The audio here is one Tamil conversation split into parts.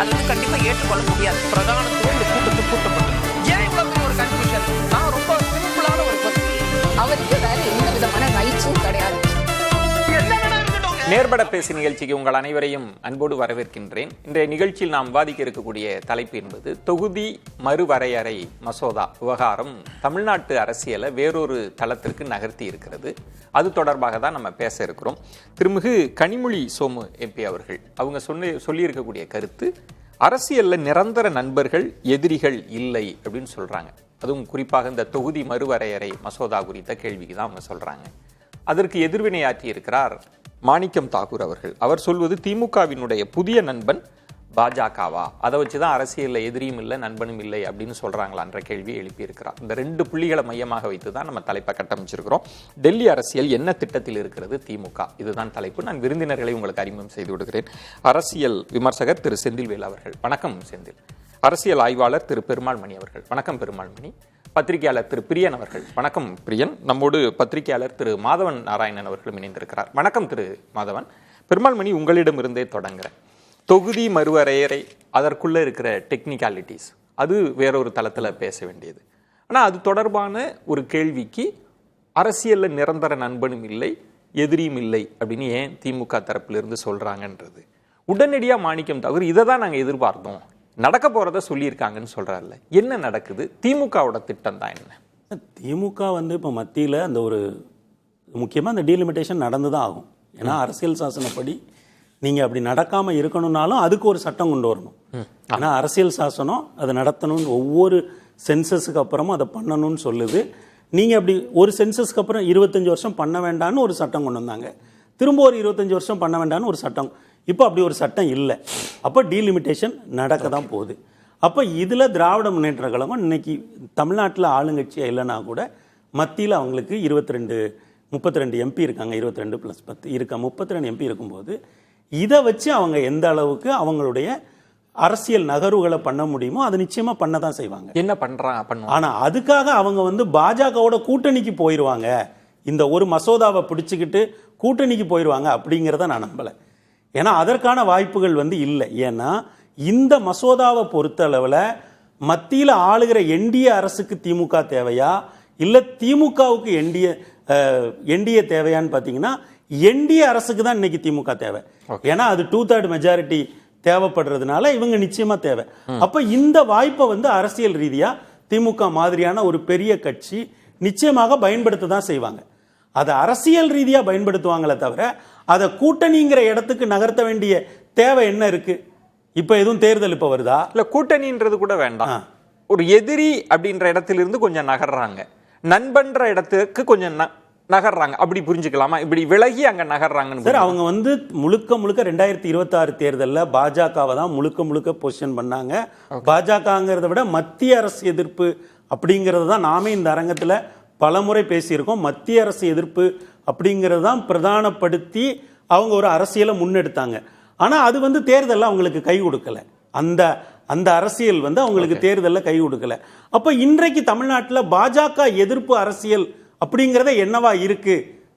அது வந்து கண்டிப்பா ஏற்றுக்கொள்ள முடியாது. பிரதானத்துவம் இந்த கூட்டத்துக்கு கூட்டப்பட்டது. ஏன் இவ்வளவு பெரிய ஒரு கன்ஃபியூஷன்? நான் ரொம்ப சிம்பிளான ஒரு அவருக்கு வேற எந்த விதமான ரைட்ஸும் கிடையாது. நேர்பட பேசி நிகழ்ச்சிக்கு உங்கள் அனைவரையும் அன்போடு வரவேற்கின்றேன். இன்றைய நிகழ்ச்சியில் நாம் விவாதிக்க இருக்கக்கூடிய தலைப்பு என்பது தொகுதி மறுவரையறை மசோதா விவகாரம் தமிழ்நாட்டு அரசியலை வேறொரு தளத்திற்கு நகர்த்தி இருக்கிறது. அது தொடர்பாக தான் நம்ம பேச இருக்கிறோம். திருமிகு கனிமொழி சோமு எம்பி அவர்கள் அவங்க சொல்லியிருக்கக்கூடிய கருத்து, அரசியல்ல நிரந்தர நண்பர்கள் எதிரிகள் இல்லை அப்படின்னு சொல்றாங்க. அதுவும் குறிப்பாக இந்த தொகுதி மறுவரையறை மசோதா குறித்த கேள்விக்கு தான் அவங்க சொல்றாங்க. அதற்கு எதிர்வினையாற்றி இருக்கிறார் மாணிக்கம் தாகூர் அவர்கள். அவர் சொல்வது திமுகவினுடைய புதிய நண்பன் பாஜகவா, அதை வச்சுதான் அரசியல்ல எதிரியும் இல்லை நண்பனும் இல்லை அப்படின்னு சொல்றாங்களான்ற கேள்வியை எழுப்பியிருக்கிறார். இந்த ரெண்டு புள்ளிகளை மையமாக வைத்துதான் நம்ம தலைப்பை கட்டமைச்சிருக்கிறோம். டெல்லி அரசியல் என்ன திட்டத்தில் இருக்கிறது திமுக, இதுதான் தலைப்பு. நான் விருந்தினர்களை உங்களுக்கு அறிமுகம் செய்து விடுகிறேன். அரசியல் விமர்சகர் திரு செந்தில்வேல் அவர்கள், வணக்கம் செந்தில். அரசியல் ஆய்வாளர் திரு பெருமாள் மணி அவர்கள், வணக்கம் பெருமாள் மணி. பத்திரிகையாளர் திரு பிரியன் அவர்கள், வணக்கம் பிரியன். நம்மோடு பத்திரிகையாளர் திரு மாதவன் நாராயணன் அவர்களும் இணைந்திருக்கிறார், வணக்கம் திரு மாதவன். பெருமாள் மணி, உங்களிடம் இருந்தே தொடங்குறேன். தொகுதி மறுவரையறை, அதற்குள்ள இருக்கிற டெக்னிக்காலிட்டிஸ் அது வேறொரு தளத்தில் பேச வேண்டியது. ஆனால் அது தொடர்பான ஒரு கேள்விக்கு அரசியல்ல நிரந்தர நண்பனும் இல்லை எதிரியும் இல்லை அப்படின்னு ஏன் திமுக தரப்பிலிருந்து சொல்றாங்கன்றது உடனடியாக மாணிக்கம் தாகூர் இதை தான் நாங்கள் எதிர்பார்த்தோம், நடக்க போறத சொல்லியிருக்காங்கன்னு சொல்றாருல்ல, என்ன நடக்குது? திமுகவோட திட்டம் தான் என்ன? திமுக இப்போ மத்தியில் அந்த ஒரு முக்கியமாக அந்த டீலிமிட்டேஷன் நடந்து தான் ஆகும். ஏன்னா அரசியல் சாசனப்படி நீங்கள் அப்படி நடக்காமல் இருக்கணும்னாலும் அதுக்கு ஒரு சட்டம் கொண்டு வரணும். ஏன்னா அரசியல் சாசனம் அதை நடத்தணும்னு ஒவ்வொரு சென்சஸுக்கு அப்புறமும் அதை பண்ணணும்னு சொல்லுது. நீங்கள் அப்படி ஒரு சென்சஸ்க்கு அப்புறம் 25 வருஷம் பண்ண வேண்டாம்னு ஒரு சட்டம் கொண்டு வந்தாங்க. திரும்ப ஒரு 25 வருஷம் பண்ண வேண்டாம்னு ஒரு சட்டம். இப்போ அப்படி ஒரு சட்டம் இல்லை. அப்போ டீலிமிட்டேஷன் நடக்க தான் போகுது. அப்போ இதில் திராவிட முன்னேற்ற கழகம் இன்னைக்கு தமிழ்நாட்டில் ஆளுங்கட்சியாக இல்லைன்னா கூட மத்தியில் அவங்களுக்கு 32 எம்பி இருக்காங்க. 22 + 10 இருக்க 32 எம்பி இருக்கும்போது இதை வச்சு அவங்க எந்த அளவுக்கு அவங்களுடைய அரசியல் நகர்வுகளை பண்ண முடியுமோ அதை நிச்சயமாக பண்ண தான் செய்வாங்க. என்ன பண்ணுறாங்க? ஆனால் அதுக்காக அவங்க பாஜகவோட கூட்டணிக்கு போயிடுவாங்க, இந்த ஒரு மசோதாவை பிடிச்சிக்கிட்டு கூட்டணிக்கு போயிடுவாங்க அப்படிங்கிறத நான் நம்பலை. ஏன்னா அதற்கான வாய்ப்புகள் இல்லை. ஏன்னா இந்த மசோதாவை பொறுத்த அளவில் மத்தியில் ஆளுகிற என்டிஏ அரசுக்கு திமுக தேவையா இல்லை திமுகவுக்கு என்டிஏ தேவையான்னு பார்த்தீங்கன்னா என்டிஏ அரசுக்கு தான் இன்னைக்கு திமுக தேவை. ஏன்னா அது 2/3 மெஜாரிட்டி தேவைப்படுறதுனால இவங்க நிச்சயமா தேவை. அப்ப இந்த வாய்ப்பை அரசியல் ரீதியா திமுக மாதிரியான ஒரு பெரிய கட்சி நிச்சயமாக பயன்படுத்த தான் செய்வாங்க. அதை அரசியல் ரீதியா பயன்படுத்துவாங்களே தவிர அதை கூட்டணிங்கிற இடத்துக்கு நகர்த்த வேண்டிய தேவை என்ன இருக்கு? இப்ப எதுவும் தேர்தல் இப்ப வருதா? இல்ல கூட்டணின்றது கூட வேண்டாம், ஒரு எதிரி அப்படின்ற இடத்திலிருந்து கொஞ்சம் நகர்றாங்க, நண்பன்ற இடத்துக்கு கொஞ்சம் நகர்றாங்க, அப்படி புரிஞ்சுக்கலாமா? இப்படி விலகி அங்க நகர்றாங்கன்னு சார் அவங்க முழுக்க 2026 தேர்தலில் பாஜகவை தான் முழுக்க பொசிஷன் பண்ணாங்க. பாஜகங்கிறத விட மத்திய அரசு எதிர்ப்பு அப்படிங்கிறது தான் நாமே இந்த அரங்கத்தில் பலமுறை பேசியிருக்கோம். மத்திய அரசு எதிர்ப்பு அப்படிங்கிறது தான் பிரதானப்படுத்தி அவங்க ஒரு அரசியலை முன்னெடுத்தாங்க. ஆனால் அது தேர்தலில் அவங்களுக்கு கை கொடுக்கல. அந்த அரசியல் அவங்களுக்கு தேர்தலில் கை கொடுக்கல. அப்போ இன்றைக்கு தமிழ்நாட்டில் பாஜக எதிர்ப்பு அரசியல் அப்படிங்கிறத என்னவா இருக்கு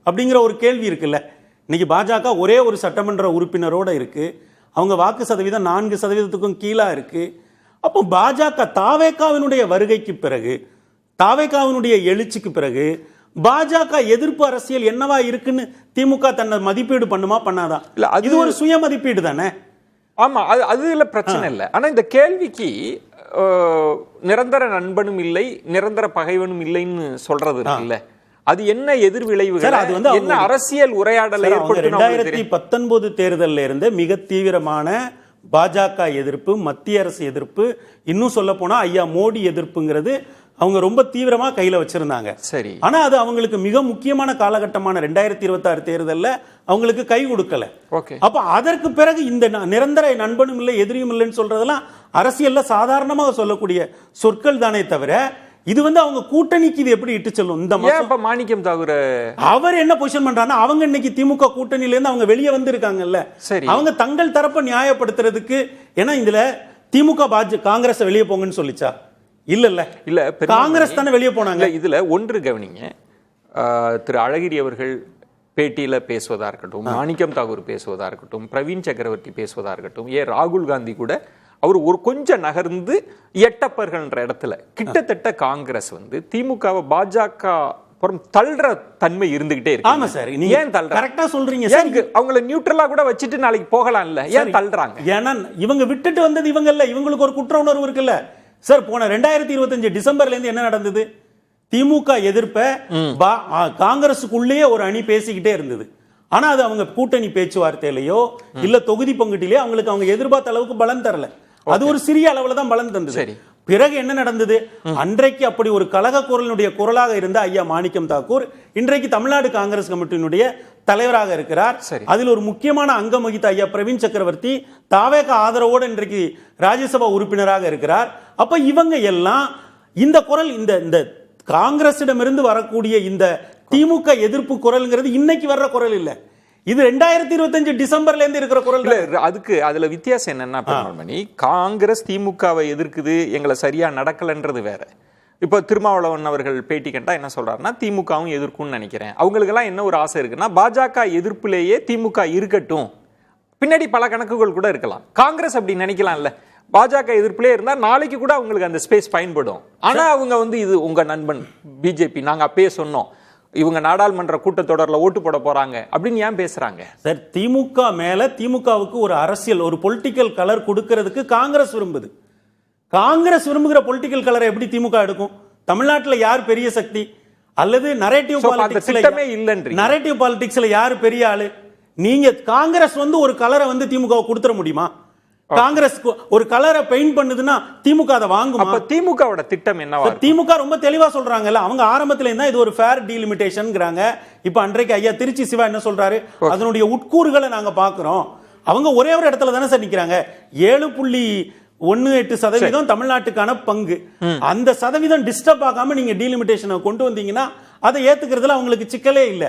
அப்படிங்கிற ஒரு கேள்வி இருக்குல்ல. இன்னைக்கு பாஜக ஒரே ஒரு சட்டமன்ற உறுப்பினரோட இருக்கு. அவங்க வாக்கு சதவீதம் 4% கீழே இருக்கு. அப்போ பாஜக தாவேகாவினுடைய வருகைக்கு பிறகு, தாவேகாவினுடைய எழுச்சிக்கு பிறகு பாஜக எதிர்ப்பு அரசியல் என்னவா இருக்குன்னு திமுக தன்னை மதிப்பீடு பண்ணுமா பண்ணாதான்? இல்ல இது ஒரு சுய மதிப்பீடு தானே. ஆமா, அதுல பிரச்சனை இல்லை. ஆனா இந்த கேள்விக்கு நிரந்தர நண்பனும் இல்லை நிரந்தர பகைவனும் இல்லைன்னு சொல்றது இல்ல, அது என்ன எதிர்விளைவுகள், அது என்ன அரசியல் உரையாடலை 2019 தேர்தலில் இருந்து மிக தீவிரமான பாஜக எதிர்ப்பு, மத்திய அரசு எதிர்ப்பு, இன்னும் சொல்ல போனா ஐயா மோடி எதிர்ப்புங்கிறது அவங்க ரொம்ப தீவிரமா கையில வச்சிருந்தாங்க. சரி, ஆனா அது அவங்களுக்கு மிக முக்கியமான காலகட்டமான 2026 தேர்தலில் அவங்களுக்கு கை கொடுக்கல. அப்ப அதற்கு பிறகு இந்த நிரந்தர நண்பனும் இல்லை எதிரியும் இல்லைன்னு சொல்றதெல்லாம் அரசியல்ல சாதாரணமாக சொல்லக்கூடிய சொற்கள் தானே தவிர இது அவங்க கூட்டணிக்கு இது எப்படி இட்டு செல்லும்? இந்த மாணிக்கம் தாகூர் அவர் என்ன பொசிஷன் பண்றாங்கன்னா அவங்க இன்னைக்கு திமுக கூட்டணியில இருந்து அவங்க வெளியே வந்திருக்காங்கல்ல. சரி, அவங்க தங்கள் தரப்பை நியாயப்படுத்துறதுக்கு, ஏன்னா இதுல திமுக காங்கிரஸ் வெளியே போங்கன்னு சொல்லிச்சா? இல்ல காங்கிரஸ் தானே வெளியே போனாங்க. இதுல ஒன்று கவனிங்க, திரு அழகிரி அவர்கள் பேட்டியில பேசுவதா இருக்கட்டும், மாணிக்கம் தாகூர் பேசுவதா இருக்கட்டும், பிரவீன் சக்கரவர்த்தி பேசுவதா இருக்கட்டும், ராகுல் காந்தி கூட அவர் ஒரு கொஞ்சம் நகர்ந்து எட்டப்பர்கள்ன்ற இடத்துல கிட்டத்தட்ட காங்கிரஸ் வந்து திமுகவை பாஜக தள்ளுற தன்மை இருந்துகிட்டே இருக்கு. ஆமா சார், நீங்க ஏன் தள்ளுற? கரெக்டா சொல்றீங்க. அவங்கள நியூட்ரலா கூட வச்சுட்டு நாளைக்கு போகலாம் இல்ல, ஏன் தள்ளுறாங்க? ஏன்னா இவங்க விட்டுட்டு வந்தது இவங்க இல்ல, இவங்களுக்கு ஒரு குற்ற உணர்வு இருக்குல்ல சார். போன 2025 டிசம்பர்ல இருந்து என்ன நடந்தது? திமுக எதிர்ப்ப காங்கிரஸுக்குள்ளேயே ஒரு அணி பேசிக்கிட்டே இருந்தது. ஆனா அது அவங்க கூட்டணி பேச்சுவார்த்தையிலயோ இல்ல தொகுதி பங்கீட்டிலேயோ அவங்களுக்கு அவங்க எதிர்பார்த்த அளவுக்கு பலன் தரல. அது ஒரு சிறிய அளவுல தான் பலன் தந்தது. பிறகு என்ன நடந்தது? அன்றைக்கு அப்படி ஒரு கழக குரலினுடைய குரலாக இருந்த ஐயா மாணிக்கம் தாக்கூர் இன்றைக்கு தமிழ்நாடு காங்கிரஸ் கமிட்டியினுடைய தலைவராக இருக்கிறார். அதில் ஒரு முக்கியமான அங்கம் வகித்த ஐயா பிரவீன் சக்கரவர்த்தி தாவேக ஆதரவோடு இன்றைக்கு ராஜ்யசபா உறுப்பினராக இருக்கிறார். அப்ப இவங்க எல்லாம் இந்த குரல், இந்த காங்கிரசிடமிருந்து வரக்கூடிய இந்த திமுக எதிர்ப்பு குரல்ங்கிறது இன்னைக்கு வர்ற குரல் இல்ல, இது 2025 டிசம்பர்ல இருந்து இருக்கிற குரல். அதுல வித்தியாசம் என்னன்னா, காங்கிரஸ் திமுகவை எதிர்க்குது, எங்களை சரியா நடக்கலன்றது வேற. இப்ப திருமாவளவன் அவர்கள் பேட்டி கண்டா என்ன சொல்றாருன்னா, திமுகவும் எதிர்க்கும்னு நினைக்கிறேன். அவங்களுக்கு எல்லாம் என்ன ஒரு ஆசை இருக்குன்னா, பாஜக எதிர்ப்பிலேயே திமுக இருக்கட்டும், பின்னாடி பல கணக்குகள் கூட இருக்கலாம். காங்கிரஸ் அப்படி நினைக்கலாம்ல, பாஜக எதிர்ப்பிலே இருந்தா நாளைக்கு கூட அவங்களுக்கு அந்த ஸ்பேஸ் பயன்படும். ஆனா அவங்க வந்து இது உங்க நண்பன் பிஜேபி, நாங்க அப்பயே சொன்னோம் இவங்க நாடாளுமன்ற கூட்டத்தொடர்ல ஓட்டு போட போறாங்க அப்படின்னு ஏன் பேசுறாங்க சார்? திமுக மேல திமுகவுக்கு ஒரு அரசியல், ஒரு பொலிட்டிக்கல் கலர் கொடுக்கிறதுக்கு காங்கிரஸ் விரும்புது. காங்கிரஸ் விரும்புகிற பொலிட்டிக்கல் கலரை எப்படி திமுக எடுக்கும்? தமிழ்நாட்டில் யார் பெரிய சக்தி? அல்லது நரேட்டிவ் பாலிடிக்ஸ்ல யார் பெரிய ஆளு? நீங்க காங்கிரஸ் வந்து ஒரு கலரை வந்து திமுக கொடுத்துட முடியுமா? காங்கிரஸ் ஒரு கலரை பெயிண்ட் பண்ணுதுன்னா திமுக அதை வாங்குமா? அப்ப திமுகவோட திட்டம் என்னவா? திமுக ரொம்ப தெளிவா சொல்றாங்கல்ல, அவங்க ஆரம்பத்துல இருந்தா இது ஒரு ஃபேர் டீலிமிட்டேஷன்ங்கறாங்க. இப்ப அன்றைக்கு ஐயா திருச்சி சிவா என்ன சொல்றாரு? அதனுடைய உட்கூறுகளை நாங்க பாக்குறோம். அவங்க ஒரே ஒரு இடத்துல தானே சார் நிக்கிறாங்க. 7.18% தமிழ்நாட்டுக்கான பங்கு. அந்த சதவீதம் டிஸ்டர்ப் ஆகாம நீங்க டீலிமிட்டேஷனை கொண்டு வந்தீங்கன்னா அதை ஏத்துக்கிறதுல அவங்களுக்கு சிக்கலே இல்ல.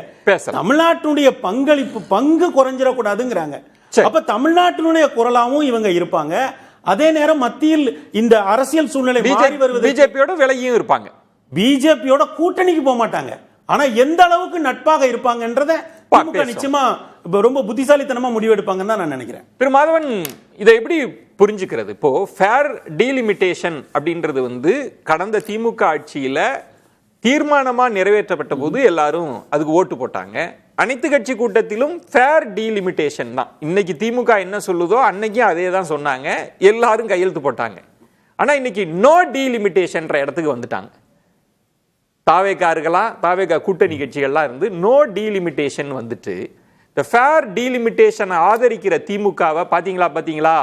தமிழ்நாட்டுடைய பங்கு குறைஞ்சிடக்கூடாதுங்கிறாங்க. அப்ப தமிழ்நாட்டினுடைய குரலாவும் இவங்க இருப்பாங்க. அதே நேரம் மத்தியில் இந்த அரசியல் சூழ்நிலை மாறி வருவது, பிஜேபியோட விலகியும் இருப்பாங்க. பிஜேபியோட கூட்டணிக்கு போக மாட்டாங்க. ஆனா எந்த அளவுக்கு நட்பாக இருப்பாங்கன்றத நிச்சயமா ரொம்ப புத்திசாலித்தனமா முடிவெடுப்பாங்கன்னு தான் நான் நினைக்கிறேன். திரு மாதவன், இதை எப்படி புரிஞ்சுக்கிறது? இப்போ ஃபேர் டீலிமிட்டேஷன் அப்படின்றது வந்து கடந்த திமுக ஆட்சியில தீர்மானமா நிறைவேற்றப்பட்ட போது எல்லாரும் அதுக்கு ஓட்டு போட்டாங்க. அனைத்து கட்சி கூட்டத்திலும் ஃபேர் டீலிமிட்டேஷன் தான். இன்னைக்கு திமுக என்ன சொல்லுதோ அன்னைக்கும் அதே தான் சொன்னாங்க, எல்லாரும் கையெழுத்து போட்டாங்க. ஆனா இன்னைக்கு நோ டீலிமிட்டேஷன் இடத்துக்கு வந்துட்டாங்க. தாவேகா கூட்டணி கட்சிகள்லாம் இருந்து நோ டீலிமிட்டேஷன் வந்துட்டு இந்த ஃபேர் டீலிமிட்டேஷன் ஆதரிக்கிற திமுகவை பாத்தீங்களா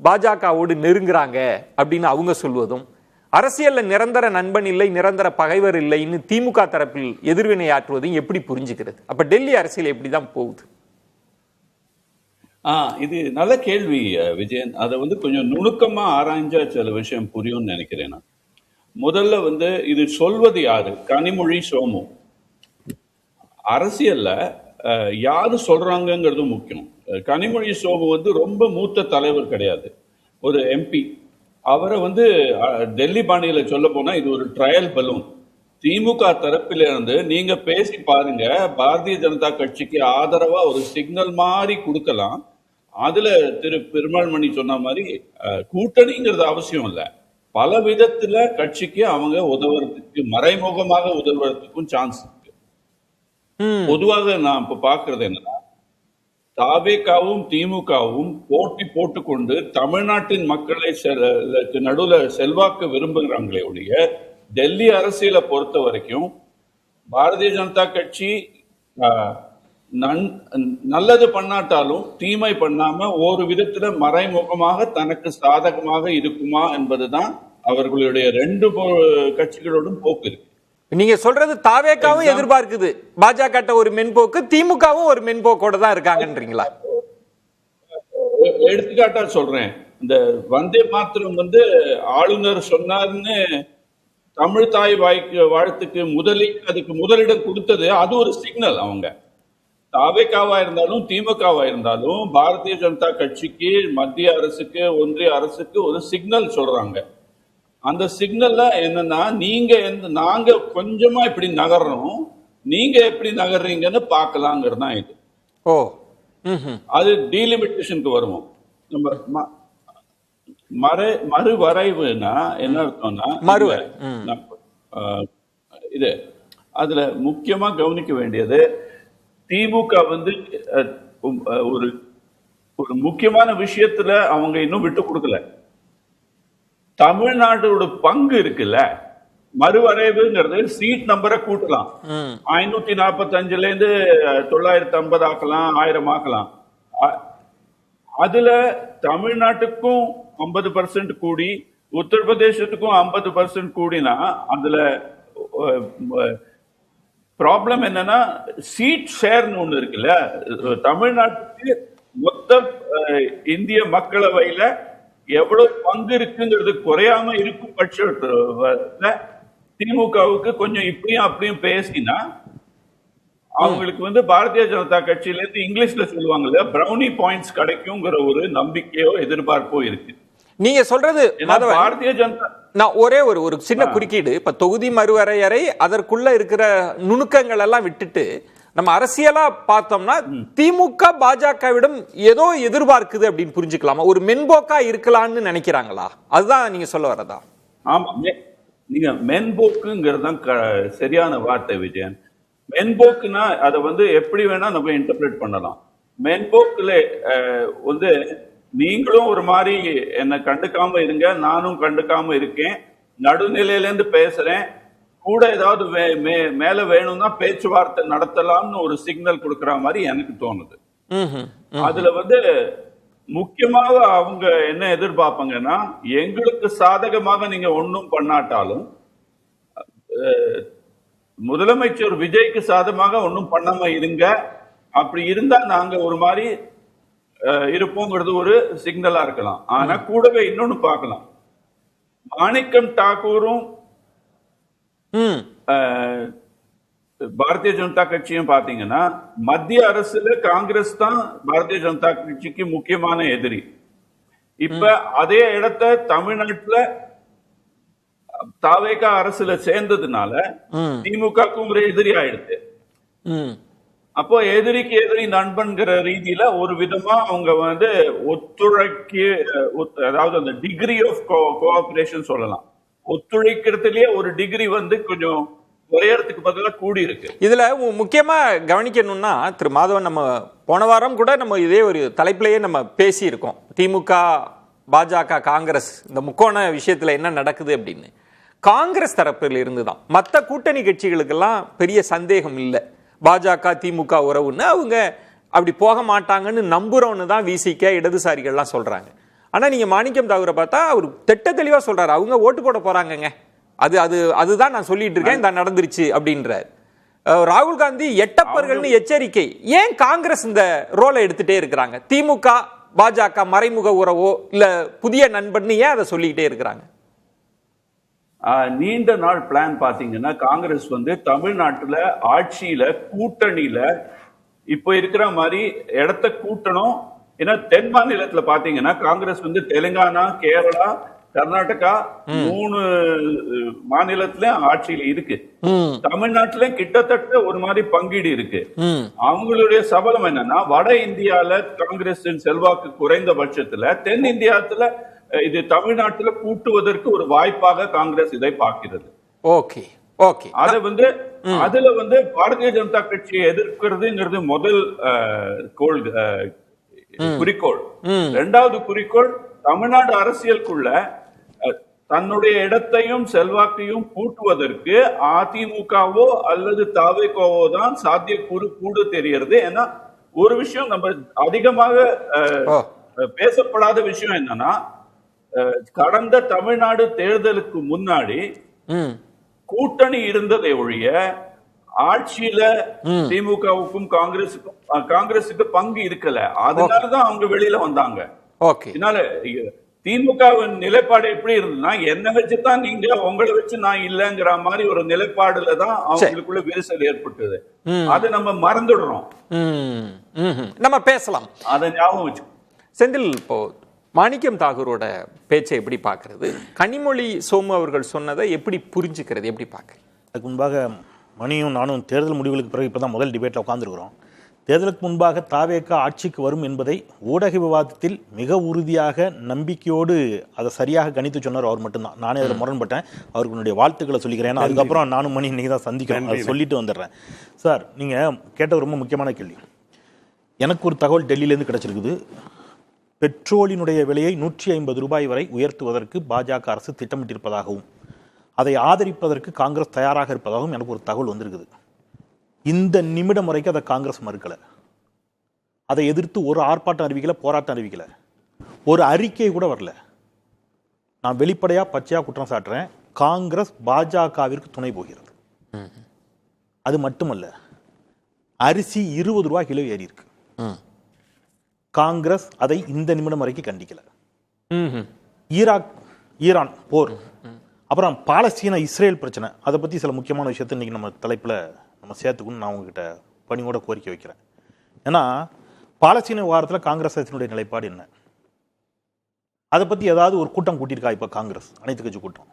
பாஜகவோடு நெருங்குறாங்க அப்படின்னு அவங்க சொல்வதும், அரசியல்ல நிரந்தர நண்பன் இல்லை, நிரந்தர பகைவர் இல்லைன்னு திமுக தரப்பில் எதிர்வினை ஆற்றுவதையும் எப்படி புரிஞ்சுக்கிறது? அப்ப டெல்லி அரசியல் எப்படிதான் போகுது? இது நல்ல கேள்வி விஜயன். அதை வந்து கொஞ்சம் நுணுக்கமா ஆராய்ஞ்சா சில விஷயம் புரியும்னு நினைக்கிறேன். நான் முதல்ல இது சொல்வது யாரு? கனிமொழி சோமு. அரசியல்ல யாரு சொல்றாங்கிறது முக்கியம். கனிமொழி சோமு ரொம்ப மூத்த தலைவர் கிடையாது, ஒரு எம்பி. அவரை டெல்லி பாணியில சொல்ல போனா இது ஒரு ட்ரையல் பலூன். திமுக தரப்பில இருந்து நீங்க பேசி பாருங்க, பாரதிய ஜனதா கட்சிக்கு ஆதரவா ஒரு சிக்னல் மாதிரி கொடுக்கலாம். அதுல திரு பெருமாள்மணி சொன்ன மாதிரி கூட்டணிங்கிறது அவசியம் இல்லை, பல விதத்துல கட்சிக்கு அவங்க உதவுறதுக்கு, மறைமுகமாக உதவுறதுக்கும் சான்ஸ் இருக்கு. பொதுவாக நான் இப்ப பாக்குறது என்னன்னா, தாவேகாவும் திமுகவும் போட்டி போட்டுக்கொண்டு தமிழ்நாட்டின் மக்களை நடுவுல செல்வாக்கு விரும்புகிறாங்களே ஒழிய, டெல்லி அரசியலை பொறுத்த வரைக்கும் பாரதிய ஜனதா கட்சி நல்லது பண்ணாட்டாலும் தீமை பண்ணாம ஒரு விதத்துல மறைமுகமாக தனக்கு சாதகமாக இருக்குமா என்பதுதான் அவர்களுடைய ரெண்டு கட்சிகளோடும் போக்கு இருக்கு. நீங்க சொல்றது தாவேகாவும் எதிர்பார்க்குது பாஜக ஒரு மென்போக்கு, திமுகவும் ஒரு மென்போக்கோட தான் இருக்காங்கன்றீங்களா? எடுத்துக்காட்டா சொல்றேன், இந்த வந்தே மாத்திரம் ஆளுநர் சொன்னார்னு தமிழ் தாய் வாழ்த்துக்கு அதுக்கு முதலிடம் கொடுத்தது, அது ஒரு சிக்னல். அவங்க தாவேகாவா இருந்தாலும் திமுகவா இருந்தாலும் பாரதிய ஜனதா கட்சிக்கு, மத்திய அரசுக்கு, ஒன்றிய அரசுக்கு ஒரு சிக்னல் சொல்றாங்க. அந்த சிக்னல்ல என்னன்னா, நாங்க கொஞ்சமா இப்படி நகர்றோம், நீங்க எப்படி நகர்றீங்கன்னு பாக்கலாங்கிறது தான் இது. அது டீலிமிட்டேஷனுக்கு வருவோம். நம்ம மறுவரைவுனா என்ன அர்த்தம்னா இது அதுல முக்கியமா கவனிக்க வேண்டியது, திமுக வந்து ஒரு ஒரு முக்கியமான விஷயத்துல அவங்க இன்னும் விட்டு கொடுக்கல. தமிழ்நாட்டோட பங்கு இருக்குல்ல, மறுவரைவுங்கிறது சீட் நம்பரை கூட்டலாம். 545ல இருந்து 950 ஆக்கலாம், 1000 ஆக்கலாம். அதுல தமிழ்நாட்டுக்கும் 50% கூடி, உத்தரப்பிரதேசத்துக்கும் 50% கூடினா அதுல ப்ராப்ளம் என்னன்னா சீட் ஷேர்னு ஒண்ணு இருக்குல்ல. தமிழ்நாட்டுக்கு மொத்த இந்திய மக்களவையில எவ்வளவு பங்கு இருக்குங்கிறது குறையாம இருக்கும் பட்சத்துல திமுகவுக்கு கொஞ்சம் இப்படியும் அப்படியும் பேசினா அவங்களுக்கு வந்து பாரதிய ஜனதா கட்சியில இருந்து இங்கிலீஷ்ல சொல்லுவாங்கல்ல, பிரௌனி பாயிண்ட்ஸ் கிடைக்குங்கிற ஒரு நம்பிக்கையோ எதிர்பார்ப்போ இருக்கு. நீங்க சொல்றது பாரதிய ஜனதா, நான் ஒரே ஒரு சின்ன குறுக்கீடு, இப்ப தொகுதி மறுவரையறை அதற்குள்ள இருக்கிற நுணுக்கங்கள் எல்லாம் விட்டுட்டு நம்ம அரசியலா பார்த்தோம்னா திமுக பாஜகவிடம் ஏதோ எதிர்பார்க்குது அப்படின்னு புரிஞ்சுக்கலாமா? ஒரு மென்போக்கா இருக்கலாம்னு நினைக்கிறாங்களா? அதுதான் நீங்க சொல்ல வரதா? ஆமா, நீங்க மென்போக்குங்கிறது தான் சரியான வார்த்தை விஜயன். மென்போக்குனா அதை வந்து எப்படி வேணா நம்ம இன்டர்பிரேட் பண்ணலாம். மென்போக்குல வந்து நீங்களும் ஒரு மாதிரி என்னை கண்டுக்காம இருங்க, நானும் கண்டுக்காம இருக்கேன், நடுநிலையில இருந்து பேசுறேன், கூட ஏதாவது மேல வேணும்னா பேச்சுவார்த்தை நடத்தலாம்னு ஒரு சிக்னல் கொடுக்கற மாதிரி எனக்கு தோணுது. அதுல வந்து முக்கியமாக அவங்க என்ன எதிர்பார்ப்பாங்கன்னா, எங்களுக்கு சாதகமாக நீங்க ஒன்னும் பண்ணாட்டாலும் முதலமைச்சர் விஜய்க்கு சாதகமாக ஒன்னும் பண்ணாம இருங்க, அப்படி இருந்தா நாங்க ஒரு மாதிரி இருப்போங்கிறது ஒரு சிக்னலா இருக்கலாம். ஆனா கூடவே இன்னொன்னு பார்க்கலாம், மாணிக்கம் தாக்கூரும் பாரதிய ஜனதா கட்சியும் பாத்தீங்கன்னா மத்திய அரசுல காங்கிரஸ் தான் பாரதிய ஜனதா கட்சிக்கு முக்கியமான எதிரி. இப்ப அதே இடத்த தமிழ்நாட்டுல தாவேகா அரசுல சேர்ந்ததுனால திமுகக்கும் ஒரு எதிரி ஆயிடுது. அப்போ எதிரிக்கு எதிரி நண்பன்கிற ரீதியில ஒரு விதமா அவங்க வந்து ஒத்துழைக்க, அதாவது அந்த டிகிரி ஆஃப் கோஆபரேஷன் சொல்லலாம், ஒத்துழைக்கிறதுலயே ஒரு டிகிரி வந்து கொஞ்சம் குறையறதுக்கு பதிலாக கூடி இருக்கு. இதுல முக்கியமா கவனிக்கணும்னா, திரு மாதவன், நம்ம போன வாரம் கூட நம்ம இதே ஒரு தலைப்பிலேயே நம்ம பேசி இருக்கோம், திமுக பாஜக காங்கிரஸ் இந்த முக்கோண விஷயத்துல என்ன நடக்குது அப்படின்னு. காங்கிரஸ் தரப்பில் இருந்துதான் மற்ற கூட்டணி கட்சிகளுக்கெல்லாம் பெரிய சந்தேகம் இல்லை, பாஜக திமுக உறவுன்னு அவங்க அப்படி போக மாட்டாங்கன்னு நம்புறோன்னு தான் விசிக இடதுசாரிகள்லாம் சொல்றாங்க. ஆனா நீங்க மாணிக்கம் தாகூரை பார்த்தா அவர் திட்ட தெளிவா சொல்றாரு, அவங்க ஓட்டு போட போறாங்கங்க, அதுதான் நான் சொல்லிட்டு இருக்கேன், இந்த நடந்துருச்சு அப்படின்றார். ராகுல் காந்தி எட்டப்பர்கள்னு எச்சரிக்கை. ஏன் காங்கிரஸ் இந்த ரோலை எடுத்துட்டே இருக்கிறாங்க? திமுக பாஜக மறைமுக உறவோ இல்ல புதிய நண்பன், ஏன் அதை சொல்லிக்கிட்டே இருக்கிறாங்க? நீண்ட நாள் பிளான் பாத்தீங்கன்னா காங்கிரஸ் வந்து தமிழ்நாட்டுல ஆட்சியில கூட்டணியில இப்ப இருக்கிற மாதிரி இடத்த கூட்டணும். ஏன்னா தென் மாநிலத்துல பாத்தீங்கன்னா காங்கிரஸ் வந்து தெலுங்கானா, கேரளா, கர்நாடகா 3 மாநிலத்திலயும் ஆட்சியில இருக்கு. தமிழ்நாட்டுல கிட்டத்தட்ட ஒரு மாதிரி பங்கீடு இருக்கு. அவங்களுடைய சபலம் என்னன்னா, வட இந்தியால காங்கிரஸின் செல்வாக்கு குறைந்த பட்சத்துல தென் இந்தியாத்துல இது தமிழ்நாட்டுல கூட்டுவதற்கு ஒரு வாய்ப்பாக காங்கிரஸ் இதை பார்க்கிறது. Okay okay. அத வந்து அதுல வந்து பாரதிய ஜனதா கட்சியை எதிர்க்கிறதுங்கிறது முதல் குறிக்கோள். இரண்டாவது குறிக்கோள், தமிழ்நாடு அரசியலுக்குள்ள தன்னுடைய இடத்தையும் செல்வாக்கையும் கூட்டுவதற்கு அதிமுகவோ அல்லது தாவேகோவோ தான் சாத்தியக்கூறு கூட தெரிகிறது. ஏன்னா ஒரு விஷயம் நம்ம அதிகமாக பேசப்படாத விஷயம் என்னன்னா, கடந்த தமிழ்நாடு தேர்தலுக்கு முன்னாடி கூட்டணி இருந்ததை ஒழிய ஆட்சியில திமுகவுக்கும் காங்கிரஸுக்கு பங்கு இருக்கல. அதனாலதான் அவங்க வெளியில வந்தாங்க. அதனால திமுகவின் நிலைப்பாடு எப்படி இருந்ததுன்னா, என்ன வச்சுதான் நீங்க, உங்களை வச்சு நான் இல்லங்கிற மாதிரி ஒரு நிலைப்பாடுல தான் அவங்களுக்குள்ள விரிசல் ஏற்பட்டது. அதை நம்ம மறந்துடுறோம். நம்ம பேசலாம், அதை ஞாபகம் வச்சு. செந்தில், இப்போ மாணிக்கம் தாகூரோட பேச்சை எப்படி பார்க்கறது? கனிமொழி சோமு அவர்கள் சொன்னதை எப்படி புரிஞ்சுக்கிறது, எப்படி பார்க்கறது? அதுக்கு முன்பாக மணியும் நானும் தேர்தல் முடிவுகளுக்கு பிறகு இப்போ தான் முதல் டிபேட்டில் உட்காந்துருக்குறோம். தேர்தலுக்கு முன்பாக தாவேகா ஆட்சிக்கு வரும் என்பதை ஊடக விவாதத்தில் மிக உறுதியாக நம்பிக்கையோடு அதை சரியாக கணித்து சொன்னார் அவர் மட்டும்தான். நானே அதில் முரண்பட்டேன். அவருக்கு என்னுடைய வாழ்த்துக்களை சொல்லிக்கிறேன். ஏன்னா அதுக்கப்புறம் நானும் மணி இன்னைக்கு தான் சந்திக்கிறேன், அதை சொல்லிட்டு வந்துடுறேன். சார், நீங்கள் கேட்ட ரொம்ப முக்கியமான கேள்வி. எனக்கு ஒரு தகவல் டெல்லியிலேருந்து கிடைச்சிருக்குது. பெட்ரோலினுடைய விலையை 150 ரூபாய் வரை உயர்த்துவதற்கு பாஜக அரசு திட்டமிட்டிருப்பதாகவும் அதை ஆதரிப்பதற்கு காங்கிரஸ் தயாராக இருப்பதாகவும் எனக்கு ஒரு தகவல் வந்திருக்குது. இந்த நிமிடம் வரைக்கும் அதை காங்கிரஸ் மறுக்கலை. அதை எதிர்த்து ஒரு ஆர்ப்பாட்டம் அறிவிக்கல, போராட்டம் அறிவிக்கல, ஒரு அறிக்கை கூட வரல. நான் வெளிப்படையா பச்சையா குற்றம் சாட்டுறேன். காங்கிரஸ் பாஜகவிற்கு துணை போகிறது. அது மட்டுமல்ல, அரிசி 20 ரூபாய் கிலோ ஏறி இருக்கு. காங்கிரஸ் அதை இந்த நிமிடம் வரைக்கும் கண்டிக்கல. ஈரான் போர், அப்புறம் பாலஸ்தீன இஸ்ரேல் பிரச்சனை, அதை பத்தி சில முக்கியமான விஷயத்தை இன்னைக்கு நம்ம தலைப்புல நம்ம சேர்த்துக்கணும்னு நான் உங்ககிட்ட பணியோட கோரிக்கை வைக்கிறேன். ஏன்னா பாலஸ்தீன விவகாரத்தில் காங்கிரஸ் அரசினுடைய நிலைப்பாடு என்ன? அதை பத்தி ஏதாவது ஒரு கூட்டம் கூட்டியிருக்கா இப்ப காங்கிரஸ்? அனைத்து கட்சி கூட்டம்.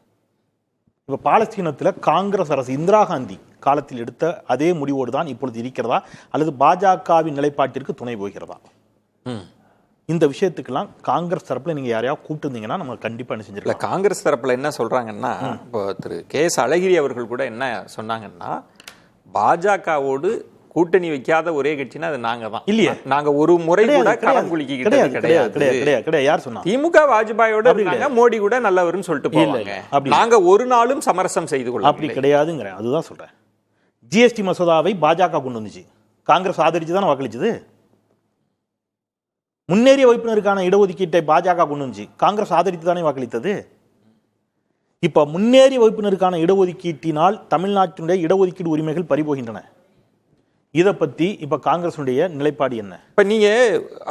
இப்ப பாலஸ்தீனத்தில் காங்கிரஸ் அரசு இந்திரா காந்தி காலத்தில் எடுத்த அதே முடிவோடு தான் இப்பொழுது இருக்கிறதா, அல்லது பாஜகவின் நிலைப்பாட்டிற்கு துணை போகிறதா? இந்த விஷயத்துக்கெல்லாம் காங்கிரஸ் தரப்புல நீங்க யாரையாவது கூப்பிட்டுருந்தீங்கன்னா நம்ம கண்டிப்பா என்ன செஞ்சிருக்கோம். காங்கிரஸ் தரப்புல என்ன சொல்றாங்கன்னா, இப்போ திரு கே.எஸ். அழகிரி அவர்கள் கூட என்ன சொன்னாங்கன்னா, பாஜகவோடு கூட்டணி வைக்காத ஒரே கட்சினா அது நாங்க தான். இல்லையா, நாங்க ஒரு முறை கூட களங்குலுக்கி கிடையாது. யார் சொன்னா? திமுக வாஜ்பாயோட இருக்காங்க, மோடி கூட நல்லவர்னு சொல்லிட்டு போவாங்க. நாங்க ஒரு நாளும் சமரசம் செய்து கொள்ள அப்படி கிடையாதுங்கிறேன். அதுதான் சொல்றேன். ஜிஎஸ்டி மசோதாவை பாஜக கொண்டு வந்துச்சு, காங்கிரஸ் ஆதரிச்சு தானே வாக்களிச்சது. முன்னேறிய வகுப்பினருக்கான இடஒதுக்கீட்டை பாஜக கொண்டு வந்துச்சு, காங்கிரஸ் ஆதரித்து தானே வாக்களித்தது. இப்ப முன்னேறிய வகுப்பினருக்கான இடஒதுக்கீட்டினால் தமிழ்நாட்டினுடைய இடஒதுக்கீடு உரிமைகள் பறிபோகின்றன. இதை பத்தி இப்ப காங்கிரசுடைய நிலைப்பாடு என்ன? இப்ப நீங்க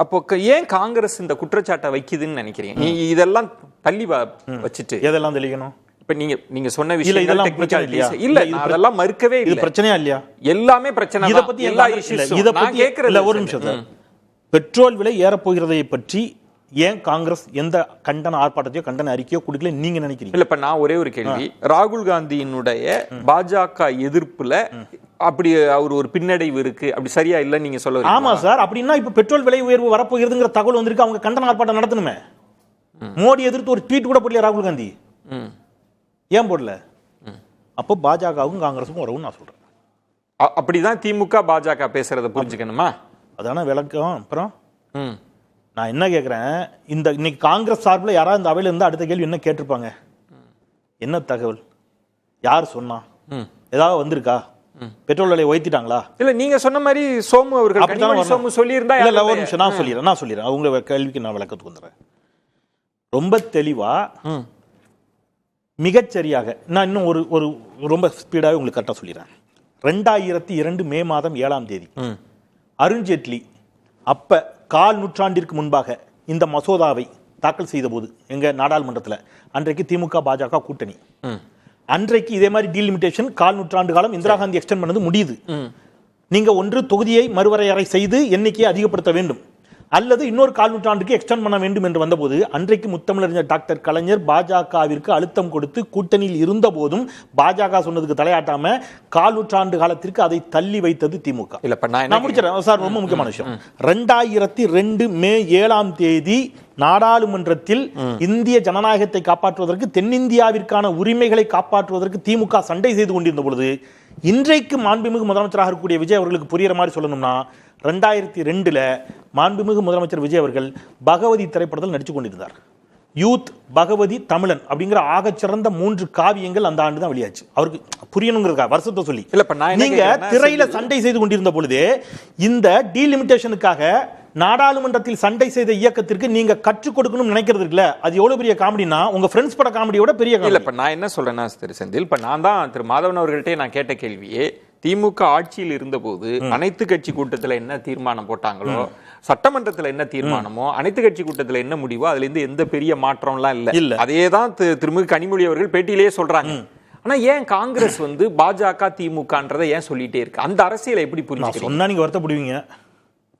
அப்போ ஏன் காங்கிரஸ் இந்த குற்றச்சாட்டை வைக்குதுன்னு நினைக்கிறீங்க? நீ இதெல்லாம் தள்ளி வச்சுட்டு எதெல்லாம் தெளிக்கணும்? இப்ப நீங்க சொன்ன விஷயம் இல்ல, அதெல்லாம் மறுக்கவே இது பிரச்சனையா இல்லையா? எல்லாமே பிரச்சனை. இதை பத்தி எல்லா இஷ்யூஸும் இதை பத்தி கேட்கறதுல ஒரு நிமிஷம். பெட்ரோல் விலை ஏறப்போகிறதை பற்றி ஏன் காங்கிரஸ் எந்த கண்டன ஆர்ப்பாட்டத்தையோ கண்டன அறிக்கையோ கொடுக்கல நீங்க நினைக்கிறீங்க? இல்ல, இப்ப நான் ஒரே ஒரு கேள்வி. ராகுல் காந்தியினுடைய பாஜக எதிர்ப்புல அப்படி அவர் ஒரு பின்னடைவு இருக்கு, அப்படி சரியா இல்ல நீங்க சொல்ல? ஆமா சார். அப்படின்னா இப்ப பெட்ரோல் விலை உயர்வு வரப்போகிறதுங்கிற தகவல் வந்திருக்கு, அவங்க கண்டன ஆர்ப்பாட்டம் நடத்தணுமே. மோடி எதிர்த்து ஒரு ட்வீட் கூட போடல ராகுல் காந்தி. ஏன் போடல? அப்போ பாஜகவும் காங்கிரஸும் வரவும் நான் சொல்றேன். அப்படிதான் திமுக பாஜக பேசுறத புரிஞ்சுக்கணுமா? அதான விளக்கம். அப்புறம் நான் என்ன கேட்கிறேன், இந்த இன்னைக்கு காங்கிரஸ் சார்பில் யாராவது இந்த அவையில இருந்தா அடுத்த கேள்வி என்ன கேட்டிருப்பாங்க? என்ன தகவல், யார் சொன்னா, ஏதாவது வந்திருக்கா? பெட்ரோல் விலையை உயர்த்திட்டாங்களா? இல்ல, நீங்க சொன்ன மாதிரி சோமு அவர்கள் சோமு சொல்லியிருந்தா. இல்ல, ஒரு நிமிஷம் நான் சொல்லிடுறேன். அவங்க கேள்விக்கு நான் விளக்கத்துக்கு வந்துடுறேன். ரொம்ப தெளிவா மிகச்சரியாக நான் இன்னும் ஒரு ரொம்ப ஸ்பீடாக உங்களுக்கு கரெக்டாக சொல்லிடுறேன். 2002 மே மாதம் 7ஆம் தேதி அருண்ஜேட்லி அப்ப 1/4 நூற்றாண்டிற்கு முன்பாக இந்த மசோதாவை தாக்கல் செய்த போது எங்க நாடாளுமன்றத்தில், அன்றைக்கு திமுக பாஜக கூட்டணி, அன்றைக்கு இதே மாதிரி டீலிமிட்டேஷன் 1/4 நூற்றாண்டு காலம் இந்திரா காந்தி எக்ஸ்டெண்ட் பண்ணது முடியுது. நீங்க ஒன்று தொகுதியை மறுவரையறை செய்து எண்ணிக்கையை அதிகப்படுத்த வேண்டும், அல்லது இன்னொரு 1/4 நூற்றாண்டுக்கு எக்ஸ்டெண்ட் பண்ண வேண்டும் என்று வந்தபோது அன்றைக்கு முத்தமிழறிஞர் டாக்டர் கலைஞர் பாஜகவிற்கு அழுத்தம் கொடுத்து கூட்டணியில் இருந்த போதும் பாஜக சொன்னதுக்கு தலையாட்டாம 1/4 நூற்றாண்டு காலத்திற்கு அதை தள்ளி வைத்தது திமுக. நான் முடிச்சிடறேன் சார், ரொம்ப முக்கியமான விஷயம். 2002 மே 7ஆம் தேதி நாடாளுமன்றத்தில் இந்திய ஜனநாயகத்தை காப்பாற்றுவதற்கு, தென்னிந்தியாவிற்கான உரிமைகளை காப்பாற்றுவதற்கு திமுக சண்டை செய்து கொண்டிருந்த பொழுது, இன்றைக்கு மாண்புமிகு முதலமைச்சராக இருக்கக்கூடிய விஜய் அவர்களுக்கு புரியுற மாதிரி சொல்லணும்னா, 2002 மாண்புமிகு முதலமைச்சர் விஜய் அவர்கள் பகவதி திரைப்படத்தில் நடிச்சு கொண்டிருந்தார். யூத், பகவதி, தமிழன் அப்படிங்கிற ஆகச்சிறந்த 3 காவியங்கள் அந்த ஆண்டு தான் வெளியாச்சு. அவருக்கு புரியணுங்கிறதுக்காக வருஷத்தை சொல்லி நீங்க திரையில சண்டை செய்து கொண்டிருந்த பொழுது இந்த டீலிமிட்டேஷனுக்காக நாடாளுமன்றத்தில் சண்டை செய்த இயக்கத்திற்கு நீங்க கற்றுக் கொடுக்கணும்னு நினைக்கிறது இருக்குல்ல, அது எவ்வளவு பெரிய காமெடினா உங்க ஃப்ரெண்ட்ஸ் பட காமெடியோட பெரிய காமெடி. இல்ல, இப்ப நான் என்ன சொல்றேன்னா திரு செந்தில், இப்ப நான் தான் திரு மாதவன் அவர்கள்ட்டே நான் கேட்ட கேள்வியே, திமுக ஆட்சியில் இருந்தபோது அனைத்து கட்சி கூட்டத்தில் என்ன தீர்மானம் போட்டாங்களோ, சட்டமன்றத்தில் என்ன தீர்மானமோ, அனைத்து கட்சி கூட்டத்தில் என்ன முடிவோ, அதுல இருந்து எந்த பெரிய மாற்றம்லாம் இல்ல. அதேதான் திருமிகு கனிமொழி அவர்கள் பேட்டியிலேயே சொல்றாங்க. ஆனா ஏன் காங்கிரஸ் பாஜக திமுகன்றதை ஏன் சொல்லிட்டே இருக்கு? அந்த அரசியலை எப்படி புரிஞ்சுக்கிறீங்க? சொன்னா நீங்க வருத்தப்படுவீங்க.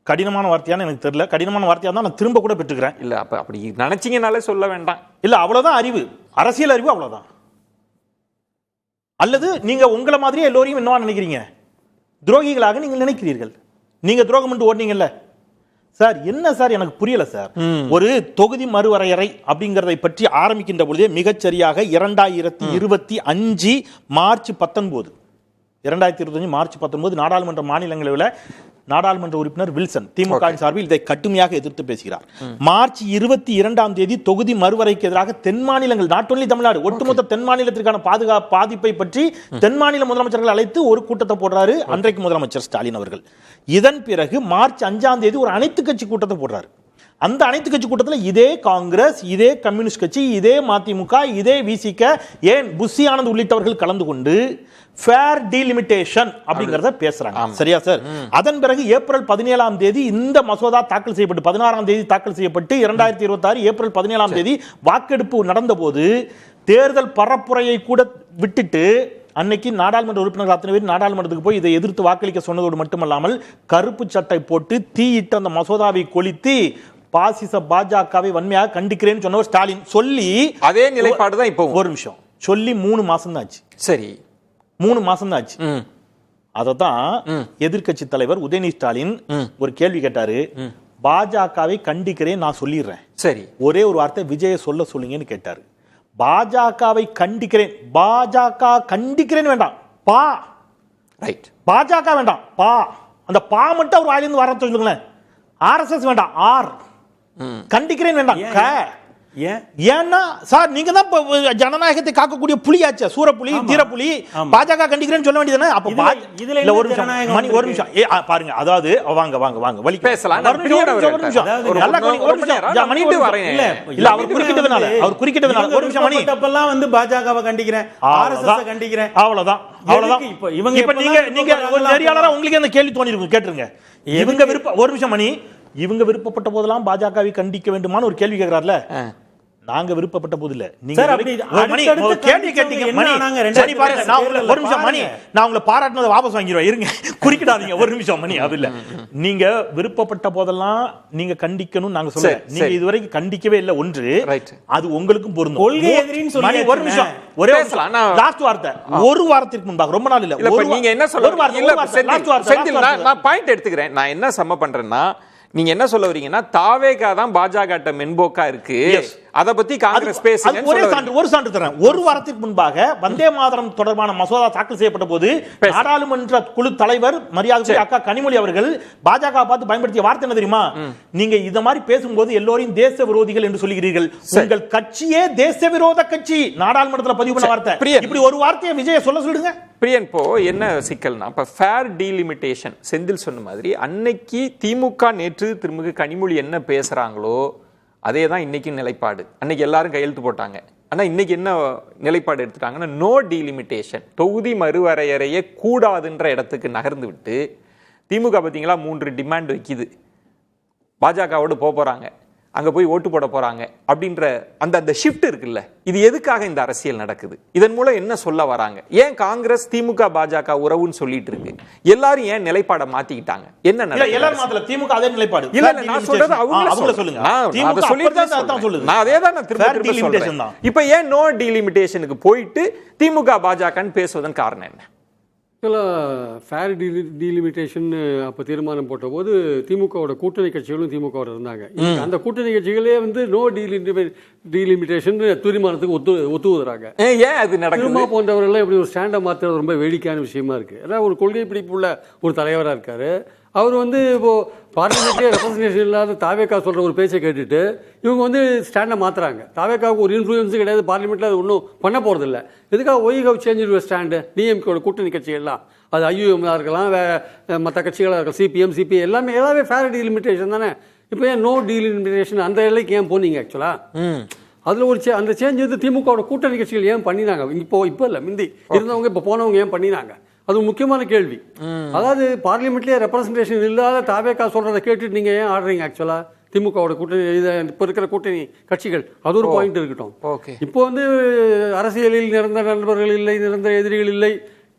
கடினமான வார்த்தையான எனக்கு தெரியல. கடினமான வார்த்தையா தான் நான் திரும்ப கூட பெற்றுக்கிறேன். இல்ல, அப்ப அப்படி நினைச்சீங்கனாலே சொல்ல வேண்டாம். இல்ல, அவ்வளவுதான் அறிவு, அரசியல் அறிவு, அவ்வளவுதான். அல்லது நீங்க உங்களை மாதிரியே எல்லோரையும் என்னவா நினைக்கிறீங்க? துரோகிகளாக நீங்கள் நினைக்கிறீர்கள். நீங்க துரோகம் பண்ணிட்டு ஓடுனீங்கல்ல சார். என்ன சார் எனக்கு புரியல சார். ஒரு தொகுதி மறுவரையறை அப்படிங்கறதை பற்றி ஆரம்பிக்கின்ற பொழுதே மிகச்சரியாக 2025 மார்ச் 19 2025 மார்ச் 19 நாடாளுமன்ற மாநிலங்களவையில் நாடாளுமன்ற உறுப்பினர் வில்சன் திமுக சார்பில் இதை கடுமையாக எதிர்த்து பேசுகிறார். மார்ச் 22ஆம் தேதி தொகுதி மறுவரைக்கு எதிராக தென் மாநிலங்கள், நாட் ஒன்லி தமிழ்நாடு, ஒட்டுமொத்த தென் மாநிலத்திற்கான பாதிப்பை பற்றி தென் மாநில முதலமைச்சர்கள் அழைத்து ஒரு கூட்டத்தை போடுறாரு அன்றைக்கு முதலமைச்சர் ஸ்டாலின் அவர்கள். இதன் பிறகு மார்ச் 5ஆம் தேதி ஒரு அனைத்து கட்சி கூட்டத்தை போடுறாரு. அந்த அனைத்து கட்சி கூட்டத்தில் இதே காங்கிரஸ், இதே கம்யூனிஸ்ட் கட்சி, இதே மதிமுக, இதே விசிக, ஏன் புஷி ஆனந்த் உள்ளிட்டவர்கள் கலந்து கொண்டு ஃபேர் டீலிமிட்டேஷன் அப்படிங்கறத பேசுறாங்க. சரியா சார்? அதன் பிறகு ஏப்ரல் 17ஆம் தேதி இந்த மசோதா தாக்கல் செய்யப்பட்டு 16ஆம் தேதி தாக்கல் செய்யப்பட்டு 2026 ஏப்ரல் 17ஆம் தேதி வாக்கெடுப்பு நடந்த போது தேர்தல் பரப்புரையை கூட விட்டுட்டு அன்னைக்கு நாடாளுமன்ற உறுப்பினர்கள் அத்தனை பேர் நாடாளுமன்றத்துக்கு போய் இதை எதிர்த்து வாக்களிக்க சொன்னதோடு மட்டுமல்லாமல் கருப்பு சட்டை போட்டு தீயிட்டு அந்த மசோதாவை கொளுத்தி பாசிச பாஜகவை வன்மையாக கண்டிக்கிறேன்னு சொன்னவர் ஸ்டாலின் சொல்லி அதே நிலைப்பாடு தான் இப்போ. ஒரு நிமிஷம் சொல்லி 3 மாசம் தான் ஆச்சு. சரி, 3 மாசம் தான் ஆச்சு. அதத்தான் எதிர்க்கட்சி தலைவர் உதயநிதி ஸ்டாலின் ஒரு கேள்வி கேட்டாரு. பாஜகவை கண்டிக்கிறேன் நான் சொல்லிடுறேன், சரி ஒரே ஒரு வார்த்தை விஜய சொல்லுங்கன்னு கேட்டாரு. பாஜகவை கண்டிக்கிறேன், பாஜக கண்டிக்கிறேன் வேண்டாம், பா ரைட், பாஜக வேண்டாம், பா, அந்த பா மட்டும் அவர் வாயிலிருந்து வர சொல்லுங்களேன். ஆர்எஸ்எஸ் வேண்டாம், ஆர், கண்டிக்கிறேன் வேண்டாம், க. ஏன்னா சார் நீங்க தான் ஜனநாயகத்தை காக்கக்கூடிய புலியாச்சே, சூரப்புலி, தீரப்புலி. பாஜக கண்டிக்கிறேன்னு சொல்ல வேண்டியதுதானே? அப்ப இதுல ஒரு நிமிஷம் பாருங்க, அதாவது வாங்க வாங்க வாங்க வலி பேசலாம். இல்ல அவர் குறிக்கிட்டதுனால ஒரு நிமிஷம் மணி அப்பெல்லாம் வந்து பாஜகவை கண்டிக்கிறேன், ஆர்எஸ்எஸ் கண்டிக்கிறேன், அவ்வளவுதான் அவ்வளவுதான். இப்ப நீங்க ஒரு நெறியாளரா உங்களுக்கு அந்த கேள்வி தோணி இருக்கும், கேட்டுருங்க. இவங்க விருப்பம், ஒரு நிமிஷம் மணி, இவங்க விருப்பப்பட்ட போதெல்லாம் பாஜகவை கண்டிக்க வேண்டுமான்னு ஒரு கேள்வி கேட்கிறார்ல, நாங்க விருப்பப்பட்ட போது இல்ல. நீங்க கேள்வி கேட்டீங்க மணி, சரி பாருங்க, நான் ஒரு நிமிஷம் மணி, நான் உங்களை பாராட்டினதை வாபஸ் வாங்கிடுவேன், இருங்க, குறிக்கிடாதீங்க, ஒரு நிமிஷம் மணி. அது இல்ல, நீங்க விருப்பப்பட்ட போதெல்லாம் நீங்க கண்டிக்கணும் நாங்க சொல்ல, நீங்க இதுவரைக்கும் கண்டிக்கவே இல்லை. ஒன்று, அது உங்களுக்கும் பொருந்தும். கொள்கை எதிரின்னு சொல்லி ஒரு நிமிஷம், ஒரே லாஸ்ட் வார்த்தை, ஒரு வாரத்திற்கு முன்பாக, ரொம்ப நாள் இல்ல, நீங்க என்ன சொல்ல, நான் பாயிண்ட் எடுத்துக்கிறேன். நான் என்ன சம்ம பண்றேன்னா, நீங்க என்ன சொல்ல வரீங்கன்னா தாவேகா தான் பாஜக மென்போக்கா இருக்கு, அத பத்தி காங்கிரஸ் பேசுங்க. ஒரு சான்று தரேன். ஒரு வாரத்திற்கு முன்பாக வந்தே மாதரம் தொடர்பான மசோதா தாக்கல் செய்யப்பட்ட போது நாடாளுமன்ற குழு தலைவர் மரியாதைக்குரிய அக்கா கனிமொழி அவர்கள் பாஜக பார்த்து பயன்படுத்திய வார்த்தை என்ன தெரியுமா? நீங்க இத மாதிரி பேசும்போது எல்லோரையும் தேச விரோதிகள் என்று சொல்லுகிறீர்கள், உங்கள் கட்சியே தேச விரோத கட்சி, நாடாளுமன்றத்தில் பதிவு பண்ண வார்த்தை. இப்படி ஒரு வார்த்தையை விஜய சொல்லுங்க. பிரியன், இப்போ என்ன சிக்கல்னா, இப்ப ஃபேர் டீலிமிட்டேஷன் செந்தில் சொன்ன மாதிரி அன்னைக்கு திமுக நேற்று திருமிகு கனிமொழி என்ன பேசுறாங்களோ அதே தான் இன்னைக்கும் நிலைப்பாடு. அன்னைக்கு எல்லாரும் கையெழுத்து போட்டாங்க. ஆனா இன்னைக்கு என்ன நிலைப்பாடு எடுத்துட்டாங்கன்னா, நோ டீலிமிட்டேஷன், தொகுதி மறுவரையறையே கூடாதுன்ற இடத்துக்கு நகர்ந்து விட்டு திமுக பார்த்தீங்களா 3 டிமாண்ட் வைக்குது. பாஜகவோடு போறாங்க, அங்க போய் ஓட்டு போட போறாங்க அப்படின்ற அந்த ஷிஃப்ட் இருக்குல்ல, இது எதுக்காக இந்த அரசியல் நடக்குது? இதன் மூலம் என்ன சொல்ல வராங்க? ஏன் காங்கிரஸ் திமுக பாஜக உறவுன்னு சொல்லிட்டு இருக்கு? எல்லாரும் ஏன் நிலைப்பாட மாத்திக்கிட்டாங்க? என்ன நடக்குது? எல்லாரும் மாத்தல, திமுக அதே நிலைப்பாடு இல்ல. நான் சொல்றது அவங்க சொல்லுங்க, நான் சொல்லிட்டு நான் அதே தான் திரும்ப சொல்றேன். இப்போ ஏன் நோ டீலிமிட்டேஷனுக்கு போயிட்டு திமுக பாஜகன்னு பேசுவதன் காரணம் என்ன? ஃபேர் டீலிமிட்டேஷன் அப்போ தீர்மானம் போட்ட போது திமுகவோட கூட்டணி கட்சிகளும் திமுகவோட இருந்தாங்க. அந்த கூட்டணி கட்சிகளே வந்து நோ டீலிமிட்டேஷன் தீர்மானத்துக்கு ஒத்துவதுறாங்க. ஏன் அது நடக்குது? திருமா போன்றவர்கள் இப்படி ஒரு ஸ்டாண்டை மாற்றுறது ரொம்ப வேடிக்கையான விஷயமா இருக்கு. ஏன்னா ஒரு கொள்கை பிடிப்புள்ள ஒரு தலைவராக இருக்காரு அவர். வந்து இப்போ பார்லிமெண்ட்லேயே ரெப்ரஸன்டேஷன் இல்லாத தாவேக்கா சொல்கிற ஒரு பேச்சை கேட்டுட்டு இவங்க வந்து ஸ்டாண்டை மாற்றுறாங்க. தாவேக்காவுக்கு ஒரு இன்ஃப்ளூயன்ஸும் கிடையாது, பார்லிமெண்ட்டில் அது ஒன்றும் பண்ண போகிறதில்ல. எதுக்காக why have change your stand? டிஎம்கேயோட கூட்டணி கட்சிகள்லாம், அது ஐயூஎம்மாக இருக்கலாம், மற்ற கட்சிகளாக இருக்கலாம், சிபிஎம் சிபிஐ எல்லாமே ஃபேர் டீலிமிட்டேஷன் தானே. இப்போ ஏன் நோ டீலிமிட்டேஷன் அந்த எல்லைக்கு ஏன் போனீங்க? ஆக்சுவலாக அதில் ஒரு அந்த சேஞ்ச் வந்து திமுகவோட கூட்டணி கட்சிகள் ஏன் பண்ணினாங்க? இப்போ இல்லை, முந்தி இருந்தவங்க இப்போ போனவங்க ஏன் பண்ணினாங்க? அது முக்கியமான கேள்வி. அதாவது பார்லிமெண்ட்லேயே ரெப்ரஸன்டேஷன் இல்லாத தாவேக்கா சொல்றதை கேட்டுட்டு நீங்க ஏன் ஆடுறீங்க? ஆக்சுவலா திமுகவோட கூட்டணி, இப்போ இருக்கிற கூட்டணி கட்சிகள், அது ஒரு பாயிண்ட் இருக்கட்டும். இப்போ வந்து அரசியலில் நிரந்தர நண்பர்கள் இல்லை, நிரந்தர எதிரிகள் இல்லை,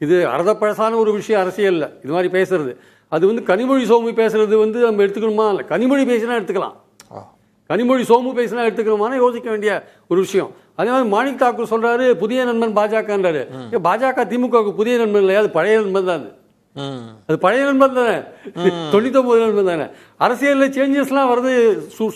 இது அறதப்பழசான ஒரு விஷயம் அரசியல்ல இது மாதிரி பேசுறது. அது வந்து கனிமொழி சோமு பேசுறது வந்து நம்ம எடுத்துக்கணுமா? இல்லை, கனிமொழி பேசினா எடுத்துக்கலாம், கனிமொழி சோமு பேசினா எடுத்துக்கணுமான்னு யோசிக்க வேண்டிய ஒரு விஷயம். அதே மாதிரி மாணிக் தாக்கூர் சொல்றாரு புதிய நண்பன் பாஜகன்றாரு. பாஜக திமுகவுக்கு புதிய நண்பன் இல்லையா, அது பழைய நண்பன் தான். அது அது பழைய நண்பன் தானே, 99 நண்பன் தானே. அரசியலில் சேஞ்சஸ்லாம் வருது,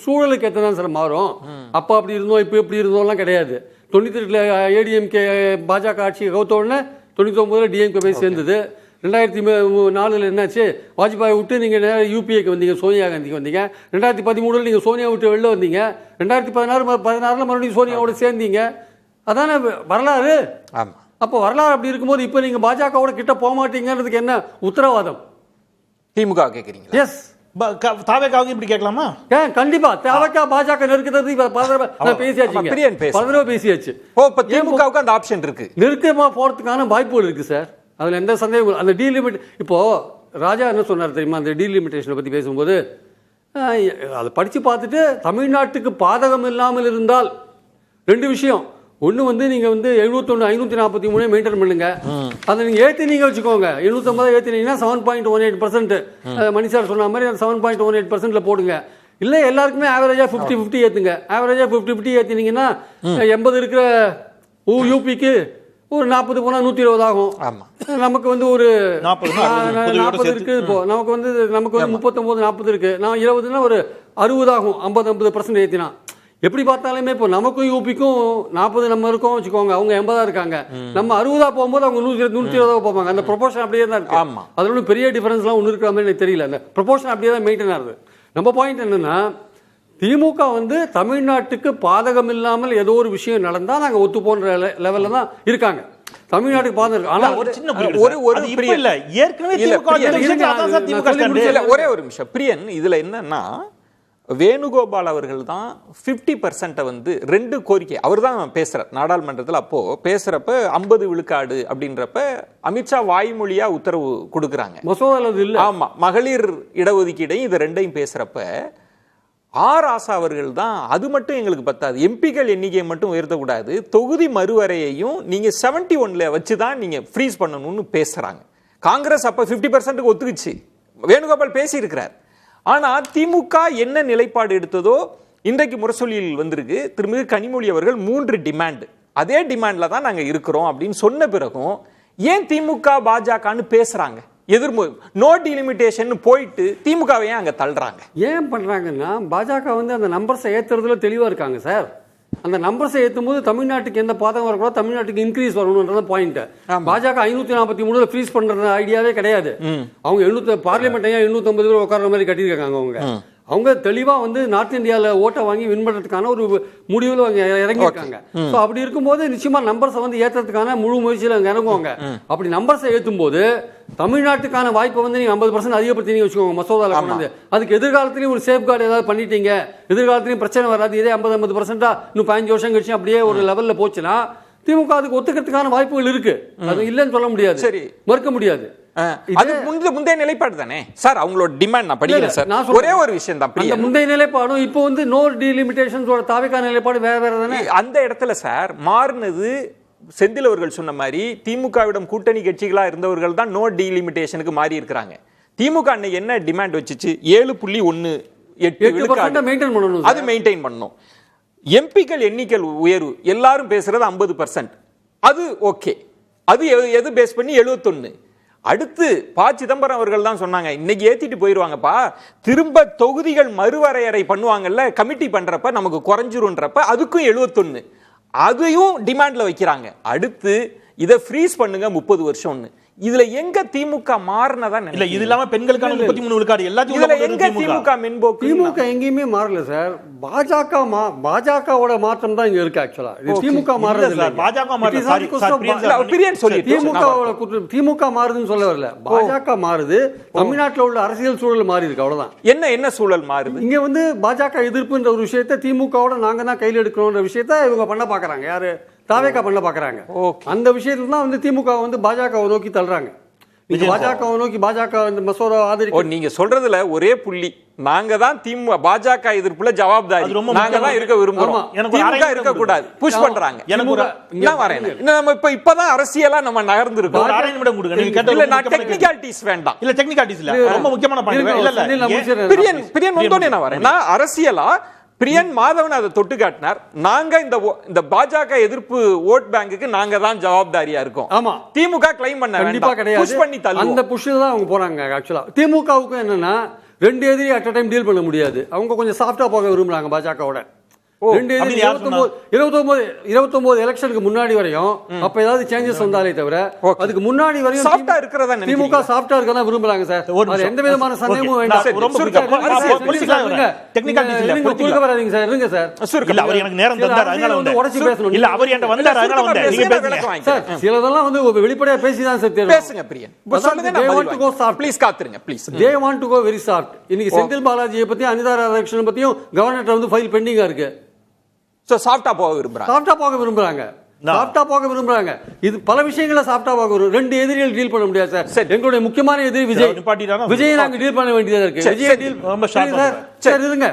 சூழலுக்கு ஏற்ற தான் சார் மாறும். அப்போ அப்படி இருந்தோம், இப்போ எப்படி இருந்தோம்லாம் கிடையாது. 98 ஏடிஎம்கே பாஜக ஆட்சி கவுத்த உடனே 99 டிஎம்கே போய் சேர்ந்தது. 2004 என்னாச்சு, வாஜ்பாய் விட்டு நீங்கள் நேரம் யூபிஏக்கு வந்தீங்க, சோனியா காந்திக்கு வந்தீங்க. 2013 நீங்கள் சோனியா விட்டு வெளில வந்தீங்க. 2016 மறுபடியும் சோனியாவோட சேர்ந்தீங்க. அதானே வரலாறு. ஆமா. அப்போ வரலாறு அப்படி இருக்கும்போது இப்போ நீங்கள் பாஜகவோட கிட்ட போக மாட்டீங்கிறதுக்கு என்ன உத்தரவாதம்? திமுக கேக்குறீங்க? எஸ். தாவேக்காவுக்கு இப்படி கேட்கலாமா? கண்டிப்பா தேவைக்கா பாஜக நெருக்கிறது பேசியாச்சு. திமுகவுக்கு அந்த ஆப்ஷன் இருக்கு, நெருக்கமா போறதுக்கான வாய்ப்புகள் இருக்கு சார். அதுல எந்த சந்தேகம். அந்த டீலிமிட் இப்போ ராஜா என்ன சொன்னார் தெரியுமா, அந்த டீலிமிட்டேஷனை பத்தி பேசும்போது அதை படிச்சு பார்த்துட்டு தமிழ்நாட்டுக்கு பாதகம் இல்லாமல் இருந்தால் 2 விஷயம். ஒன்று வந்து நீங்கள் வந்து 71 543 மெயின்டைன் பண்ணுங்க. அதை நீங்கள் ஏற்றினீங்க வச்சுக்கோங்க. 750 ஏற்றினீங்கன்னா 7.18%. மணி சார் சொன்ன மாதிரி அந்த 7.18% போடுங்க. இல்லை எல்லாருக்குமே ஆவரேஜாக 50-50 ஏற்றுங்க. ஆவரேஜாக 50-50 ஏற்றினீங்கன்னா 80 இருக்கிற யூபிக்கு ஒரு 40 போனால் 120 ஆகும். நமக்கு வந்து ஒரு 40 இருக்கு. இப்போ நமக்கு வந்து 39-40 இருக்கு. நான் 20னா ஒரு 60 ஆகும். 50% ஏற்றினா எப்படி பார்த்தாலுமே இப்போ நமக்கும் யூபிக்கும் 40 நம்ம இருக்கோம் வச்சுக்கோங்க, அவங்க 80 இருக்காங்க. நம்ம 60 போகும்போது அவங்க 120 போவாங்க. அந்த ப்ரொபோர்ஷன் அப்படியே தான் இருக்கு. அதுல ஒன்றும் பெரிய டிஃபரன்ஸ்லாம் ஒன்று இருக்கிற மாதிரி எனக்கு தெரியல. அந்த ப்ரொபோர்ஷன் அப்படியே தான் மெயின்டைன் ஆகுது. நம்ம பாயிண்ட் என்னன்னா, திமுக வந்து தமிழ்நாட்டுக்கு பாதகம் இல்லாமல் ஏதோ ஒரு விஷயம் நடந்தா நாங்க ஒத்து போன்ற லெவல்ல தான் இருக்காங்க. தமிழ்நாட்டுக்கு பாதகம். ஆனா ஒரு சின்ன இல்ல, ஏற்கனவே ஒரே ஒரு நிமிஷம் பிரியன், இதுல என்னன்னா வேணுகோபால் அவர்கள் தான் 50% வந்து 2 கோரிக்கை அவர் தான் பேசுறார் நாடாளுமன்றத்தில். அப்போ பேசுறப்ப 50 விழுக்காடு அப்படின்றப்ப அமித்ஷா வாய்மொழியா உத்தரவு கொடுக்குறாங்க. ஆமா, மகளிர் இடஒதுக்கீடையும் இது 2ஐயும் பேசுறப்ப ஆசா அவர்கள் தான் அது மட்டும் எங்களுக்கு பத்தாது, எம்பிக்கள் எண்ணிக்கையை மட்டும் உயர்த்தக்கூடாது, தொகுதி மறுவரையையும் நீங்க 71ல வச்சுதான் நீங்க ஃப்ரீஸ் பண்ணணும்னு பேசுறாங்க. காங்கிரஸ் அப்ப 50%க்கு ஒத்துக்குச்சு, வேணுகோபால் பேசி இருக்கிறார். ஆனா திமுக என்ன நிலைப்பாடு எடுத்ததோ இன்றைக்கு முரசொலியில் வந்திருக்கு. திருமிகு கனிமொழி அவர்கள் 3 டிமாண்ட், அதே டிமாண்ட்ல தான் நாங்க இருக்கிறோம் அப்படின்னு சொன்ன பிறகும் ஏன் திமுக பாஜகன்னு பேசுறாங்க? நோ டிலிமிட்டேஷன் போயிட்டு திமுகவை ஏன் அங்க தள்ளுறாங்க? ஏன் பண்றாங்கன்னா பாஜக வந்து அந்த நம்பர்ஸை ஏத்துறதுல தெளிவா இருக்காங்க சார். அந்த நம்பர்ஸை ஏற்றும் போது தமிழ்நாட்டுக்கு எந்த பாதகம் வரக்கூடாது, தமிழ்நாட்டுக்கு இன்க்ரீஸ் வரணும்ன்றத பாயிண்ட். பாஜக 543 ஃப்ரீஸ் பண்ற ஐடியாவே கிடையாது. அவங்க பார்லிமெண்ட் 850 உட்கார்ற மாதிரி கட்டியிருக்காங்க. அவங்க தெளிவா வந்து நார்த் இந்தியால ஓட்டை வாங்கி வின் பண்றதுக்கான ஒரு முடிவுல அவங்க இறங்கியிருக்காங்க. அப்படி இருக்கும்போது நிச்சயமா நம்பர்ஸை வந்து ஏற்றதுக்கான முழு முயற்சியில் அவங்க இறங்குவாங்க. அப்படி நம்பர்ஸை ஏற்றும் போது தமிழ்நாட்டுக்கான வாய்ப்பை வந்து நீங்க 50% அதிகப்படுத்தி வச்சுக்கோங்க மசோதால கொண்டு. அதுக்கு எதிர்காலத்திலையும் ஒரு சேஃப் கார்டு ஏதாவது பண்ணிட்டீங்க, எதிர்காலத்திலையும் பிரச்சனை வராது. இதே 50% இன்னும் 15 வருஷம் கழிச்சு அப்படியே ஒரு லெவல்ல போச்சுன்னா திமுக அதுக்கு ஒத்துக்கிறதுக்கான வாய்ப்புகள் இருக்கு. அது இல்லைன்னு சொல்ல முடியாது, சரி மறுக்க முடியாது. அது முந்தைய நிலைப்பாடு தானே சார், அவங்களோட டிமாண்ட். நான் படிக்கிறேன் சார், ஒரே ஒரு விஷயம் தான். அந்த முந்தைய நிலைப்பாடும் இப்போ வந்து நோ டிலிமிட்டேஷன்ஸோட தாவேக்கான நிலைப்பாடு வேற வேற தானே. அந்த இடத்துல சார் மாறினது செந்தில் அவர்கள் சொன்ன மாதிரி திமுகவிடம் கூட்டணி கட்சிகளா இருந்தவர்கள் தான் நோ டிலிமிட்டேஷனுக்கு மாறி இருக்கிறாங்க. திமுக அன்னைக்கு என்ன டிமாண்ட் வச்சுச்சு? 7.18 மெயின்டைன் பண்ணணும், அது மெயின்டைன் பண்ணணும். எம்பிக்கள் எண்ணிக்கை உயர்வு எல்லாரும் பேசுறது 50%, அது ஓகே. அது எது பேஸ் பண்ணி 71. அடுத்து ப. சிதம்பரம் அவர்கள் தான் சொன்னாங்க, இன்னைக்கு ஏத்திட்டு போயிருவாங்கப்பா, திரும்ப தொகுதிகள் மறுவரையறை பண்ணுவாங்கல்ல கமிட்டி பண்றப்ப நமக்கு குறைஞ்சிரும்ன்றப்ப அதுக்கும் 71, அதையும் டிமாண்ட்ல வைக்கிறாங்க. அடுத்து இதை ஃப்ரீஸ் பண்ணுங்க 30 வருஷம்னு. இதுல எங்க திமுக மாறினதா இல்ல? இது இல்லாம பெண்களுக்கான 33 விழுக்காடு எல்லாத்தையும் எங்க திமுக மென்போக்கு? திமுக எங்கேயுமே மாறல சார். பாஜகவோட மாற்றம் தான் இங்க இருக்கு. ஆக்சுவலா திமுக மாறுறது இல்ல, பாஜக மாறுது. திமுக மாறுதுன்னு சொல்ல வரல, பாஜக மாறுது. தமிழ்நாட்டில் உள்ள அரசியல் சூழல் மாறி இருக்கு, அவ்வளவுதான். என்ன சூழல் மாறுது? இங்க வந்து பாஜக எதிர்ப்புன்ற ஒரு விஷயத்தை திமுகவோட நாங்க தான் கையில் எடுக்கணும்ன்ற விஷயத்த இவங்க பண்ண பாக்குறாங்க. யாரு? தாவேக்கா பண்ண பாக்குறாங்க. அந்த விஷயத்துல தான் வந்து திமுக வந்து பாஜகவை நோக்கி தள்ளுறாங்க. பாஜகவை நோக்கி பாஜக இந்த மசோதா ஆதரிக்க நீங்க சொல்றதுல ஒரே புள்ளி, நாங்க தான் திமுக பாஜக எதிர்ப்புல ஜவாப்தாரி, நாங்க தான் இருக்க விரும்புறோம், திமுக இருக்க கூடாது புஷ் பண்றாங்க. நம்ம இப்பதான் அரசியலா நம்ம நகர்ந்து இருக்கோம். இல்ல நான் டெக்னிகாலிட்டிஸ் வேண்டாம், இல்ல டெக்னிகாலிட்டிஸ் இல்ல, ரொம்ப முக்கியமான பாயிண்ட். இல்ல பிரியன் வந்தோனே நான் வரேன். நான் அரசியலா பிரியன் மாதவன் அதை தொட்டு காட்டினார். நாங்க இந்த பாஜக எதிர்ப்பு ஓட் பேங்குக்கு நாங்க தான் ஜவாப்தாரியா இருக்கோம். ஆமா, திமுக கிளைம் பண்ண கண்டிப்பா கிடையாது. புஷ் பண்ணி தள்ளுவோம். அந்த புஷ் தான் அவங்க போறாங்க. ஆக்சுவலா திமுகவுக்கு என்னன்னா ரெண்டு எதிரி அட் அ டைம் டீல் பண்ண முடியாது. அவங்க கொஞ்சம் சாஃப்டா போக விரும்புறாங்க பாஜகவோட. 29 எலெக்ஷனுக்கு முன்னாடி வரையும் அப்ப ஏதாவது சேஞ்சஸ் வந்தாலே தவிர அதுக்கு முன்னாடி வரையும் சாஃப்டா இருக்கிறதா திமுக சாஃப்டா இருக்கதான் விரும்புறாங்க சார். அது எந்த விதமான சந்தேகமும் வேண்டாம். வராதீங்க சார். இருங்க சார். இல்ல அவர் எனக்கு நேரம் தந்தார், அதனால வந்து உடைச்சு பேசணும். இல்ல அவர் என்கிட்ட வந்தார், அதனால வந்து நீங்க பேசுங்க சார். சிலதெல்லாம் வந்து வெளிப்படையா பேசிதான் சார் தெரியும். பேசுங்க பிரியன். சொல்லுங்க, நான் பதில் வாங்கிக்கிறேன். ப்ளீஸ் காத்துருங்க please. They want to go very soft. இன்னைக்கு செந்தில் பாலாஜியை பத்தி அனிதா ராதாகிருஷ்ணன் பத்தியும் கவர்னர் வந்து ஃபைல் பெண்டிங்கா இருக்கு. சோ சாஃப்டா போக விரும்புறாங்க. சாஃப்டா போக விரும்புறாங்க. சாஃப்டா போக விரும்புறாங்க. இது பல விஷயங்களை சாஃப்டா போக வரும். ரெண்டு எதிரிகள் டீல் பண்ண முடியாது சார். எங்களுடைய முக்கியமான எதிரி விஜய். விஜய் நாங்க டீல் பண்ண வேண்டியதா இருக்கு. விஜய் டீல் ரொம்ப சார். சரி இருங்க.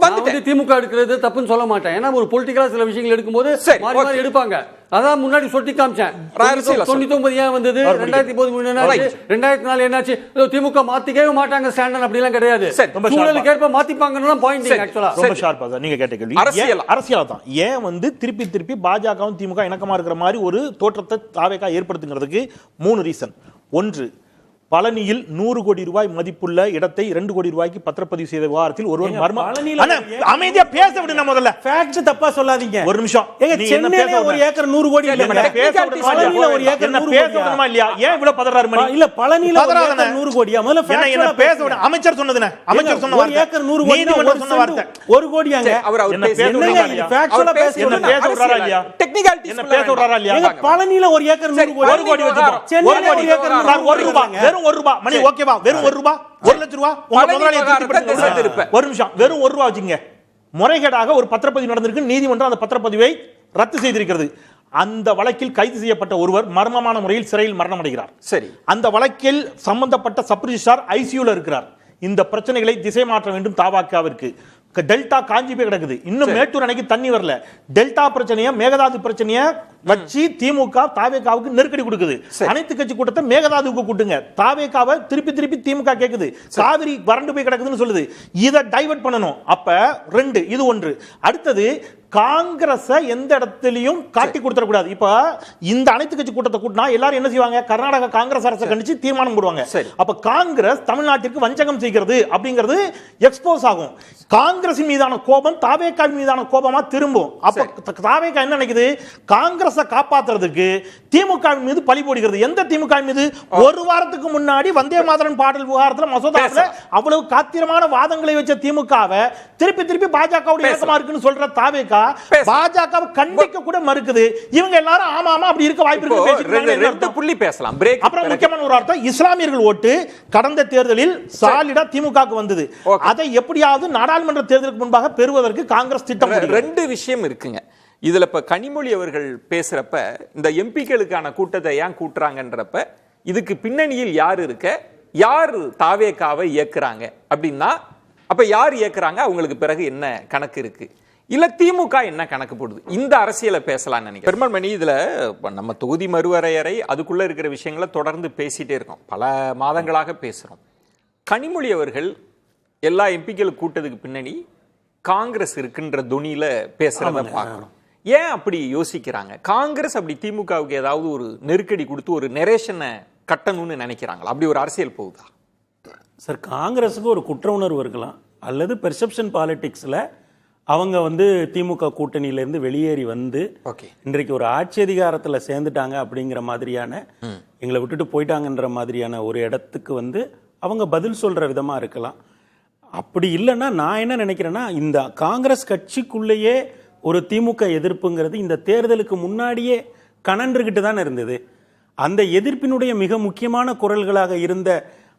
வந்து திமுக எடுக்கிறது தப்புன்னு சொல்ல மாட்டேன். ஏன்னா ஒரு பொலிட்டிக்கலா சில விஷயங்கள் எடுக்கும்போது மாறி மாறி எடுப்பாங்க. அதான் முன்னாடி சொல்லி காமிச்சேன். 99 ஏன் வந்தது, 2013 என்னாச்சு, 2004 என்னாச்சு, திமுக மாத்திக்கவே மாட்டாங்க ஸ்டாண்டர்ட் அப்படி எல்லாம் கிடையாது. சூழலுக்கு ஏற்ப மாத்திப்பாங்கன்னு பாயிண்ட். ஆக்சுவலா ரொம்ப ஷார்ப்பா சார் நீங்க கேட்ட கேள்வி அரசியலா தான். ஏன் வந்து திருப்பி பாஜகவும் திமுக இணக்கமா இருக்கிற மாதிரி ஒரு தோற்றத்தை தாவேகா ஏற்படுத்துங்கிறதுக்கு 3 ரீசன். ஒன்று, பழனியில் 100 கோடி ரூபாய் மதிப்புள்ள இடத்தை 2 கோடி ரூபாய்க்கு பத்திரப்பதிவு செய்த விவகாரத்தில் ஒருவர் அமைதியா பேச விடுங்க. முதல்ல ஃபேக்ட் தப்பா சொல்லாதீங்க. ஒரு நிமிஷம். சென்னையில ஒரு ஏக்கர் 100 கோடி இல்ல. பழனியில ஒரு ஏக்கர் 100 பேச விடுமா இல்லையா? ஏன் இவ்வளவு பதறாரு மணி? இல்ல பழனியில ஒரு ஏக்கர் 100 கோடியா? முதல்ல என்ன பேச விடு. அமைச்சர் சொன்னதுனே. அமைச்சர் சொன்ன ஒரு ஏக்கர் 100 கோடி நீதிமன்றம் சொன்ன வார்த்தை 1 கோடியாங்க. அவர் பேச விடுறாரா இல்லையா? ஃபேக்ட்ல பேச விடுறாரா இல்லையா? டெக்னிக்காலிட்டிஸ் என்ன பேச விடுறாரா இல்லையா? பழனியில ஒரு ஏக்கர் 100 கோடி. 1 கோடி வச்சுப்போம். சென்னையில ஒரு ஏக்கர் 100 ரூபாய். வெறும் 1 ரூபாய் மணி. ஓகேவா? வெறும் 1 ரூபாய், 1 லட்சம் ரூபாய். உங்க முதலாளியை திருப்பி ஒரு நிமிஷம். வெறும் 1 ரூபாய் வச்சுங்க. முறைகேடாக ஒரு பத்திரப்பதிவு நடந்திருக்கு. நீதிமன்றம் அந்த பத்திரப்பதிவை ரத்து செய்திருக்கிறது. அந்த வழக்கில் கைது செய்யப்பட்ட ஒருவர் மர்மமான முறையில் சிறையில் மரணம் அடைகிறார். சரி, அந்த வழக்கில் சம்பந்தப்பட்ட சப் ரிஜிஸ்ட்ரார் ஐசியூல இருக்கிறார். இந்த பிரச்சனைகளை திசை மாற்ற வேண்டும் தாவாக்காவிற்கு. டெல்டா காஞ்சி போய் கிடக்குது. இன்னும் மேட்டூர் அணைக்கு தண்ணி வரல. டெல்டா பிரச்சனைய, மேகதாது பிரச்சனைய வச்சு திமுக தாவேகாவுக்கு நெருக்கடி கொடுக்குது. அனைத்து கட்சி கூட்டத்தை மேகதாதுக்கு கூட்டுங்க. தாவேகாவை திருப்பி திமுக கேக்குது. காவிரி வறண்டு போய் கிடக்குதுன்னு சொல்லுது. இதை டைவர்ட் பண்ணணும். அப்ப 2 இது ஒன்று. அடுத்தது, காங்கிரஸ் எந்த இடத்திலையும் காட்டி கொடுத்துட கூடாது. இப்ப இந்த அனைத்து கட்சி கூட்டத்தை கூட்டினா எல்லாரும் என்ன செய்வாங்க? கர்நாடக காங்கிரஸ் அரசை கண்டிச்சு தீர்மானம் போடுவாங்க. அப்ப காங்கிரஸ் தமிழ்நாட்டிற்கு வஞ்சகம் செய்கிறது அப்படிங்கிறது எக்ஸ்போஸ் ஆகும். காங்கிரஸ் மீதான கோபம் தாவேகா மீதான கோபமா திரும்பும். அப்ப தாவேகா என்ன நினைக்குது? காங்கிரஸை காப்பாத்துறதுக்கு திமுக மீது பழி போடுகிறது. எந்த திமுக மீது? ஒரு வாரத்துக்கு முன்னாடி வந்தே மாதரன் பாடல் விவகாரத்தில் மசோதாவில் அவ்வளவு காத்திரமான வாதங்களை வச்ச திமுகவை திருப்பி பாஜகவுடைய இயக்கமா இருக்குன்னு சொல்ற தாவேகா பாஜக கண்டிக்க கூட மறுக்குது. இவங்க எல்லாரும் ஆமா அப்படி இருக்க வாய்ப்பு இருக்கு. பேசலாம். அப்புறம் முக்கியமான ஒரு அர்த்தம், இஸ்லாமியர்கள் ஓட்டு கடந்த தேர்தலில் சாலிடா திமுகவுக்கு வந்தது. அதை எப்படியாவது நாடாளுமன்ற தேர்தலுக்கு முன்பாக பெறுவதற்கு காங்கிரஸ் திட்டம். 2 விஷயம் இருக்குங்க இதுல. இப்ப கனிமொழி அவர்கள் பேசுறப்ப இந்த எம்பிக்களுக்கான கூட்டத்தை ஏன் கூட்டுறாங்கன்றப்ப இதுக்கு பின்னணியில் யார் இருக்க, யார் தாவேகாவை இயக்குறாங்க அப்படின்னா, அப்ப யார் இயக்குறாங்க, அவங்களுக்கு பிறகு என்ன கணக்கு இருக்கு, இல்ல திமுக என்ன கணக்கு போடுது, இந்த அரசியலை பேசலாம்னு நினைக்கிறேன். பெருமாள்மணி, இதுல நம்ம தொகுதி மறுவரையறை அதுக்குள்ள இருக்கிற விஷயங்களை தொடர்ந்து பேசிட்டே இருக்கோம், பல மாதங்களாக பேசுறோம். கனிமொழி அவர்கள் எல்லா எம்பிக்களுக்கு கூட்டத்துக்கு பின்னணி காங்கிரஸ் இருக்குன்ற துணியில பேசுறத பார்க்கிறோம். ஏன் அப்படி யோசிக்கிறாங்க? காங்கிரஸ் அப்படி திமுகவுக்கு ஏதாவது ஒரு நெருக்கடி கொடுத்து ஒரு நெரேஷனை கட்டணும்னு நினைக்கிறாங்களா? அப்படி ஒரு அரசியல் போகுதா சார்? காங்கிரஸுக்கு ஒரு குற்ற உணர்வு இருக்கலாம், அல்லது பெர்செப்ஷன் பாலிடிக்ஸ்ல அவங்க திமுக கூட்டணியிலிருந்து வெளியேறி இன்றைக்கு ஒரு ஆட்சி அதிகாரத்துல சேர்ந்துட்டாங்க அப்படிங்கிற மாதிரியான, எங்களை விட்டுட்டு போயிட்டாங்கன்ற மாதிரியான ஒரு இடத்துக்கு அவங்க பதில் சொல்ற விதமா இருக்கலாம். அப்படி இல்லைன்னா நான் என்ன நினைக்கிறேன்னா, இந்த காங்கிரஸ் கட்சிக்குள்ளேயே ஒரு திமுக எதிர்ப்புங்கிறது இந்த தேர்தலுக்கு முன்னாடியே கனன்றுகிட்டு தானே இருந்தது. அந்த எதிர்ப்பினுடைய மிக முக்கியமான குரல்களாக இருந்த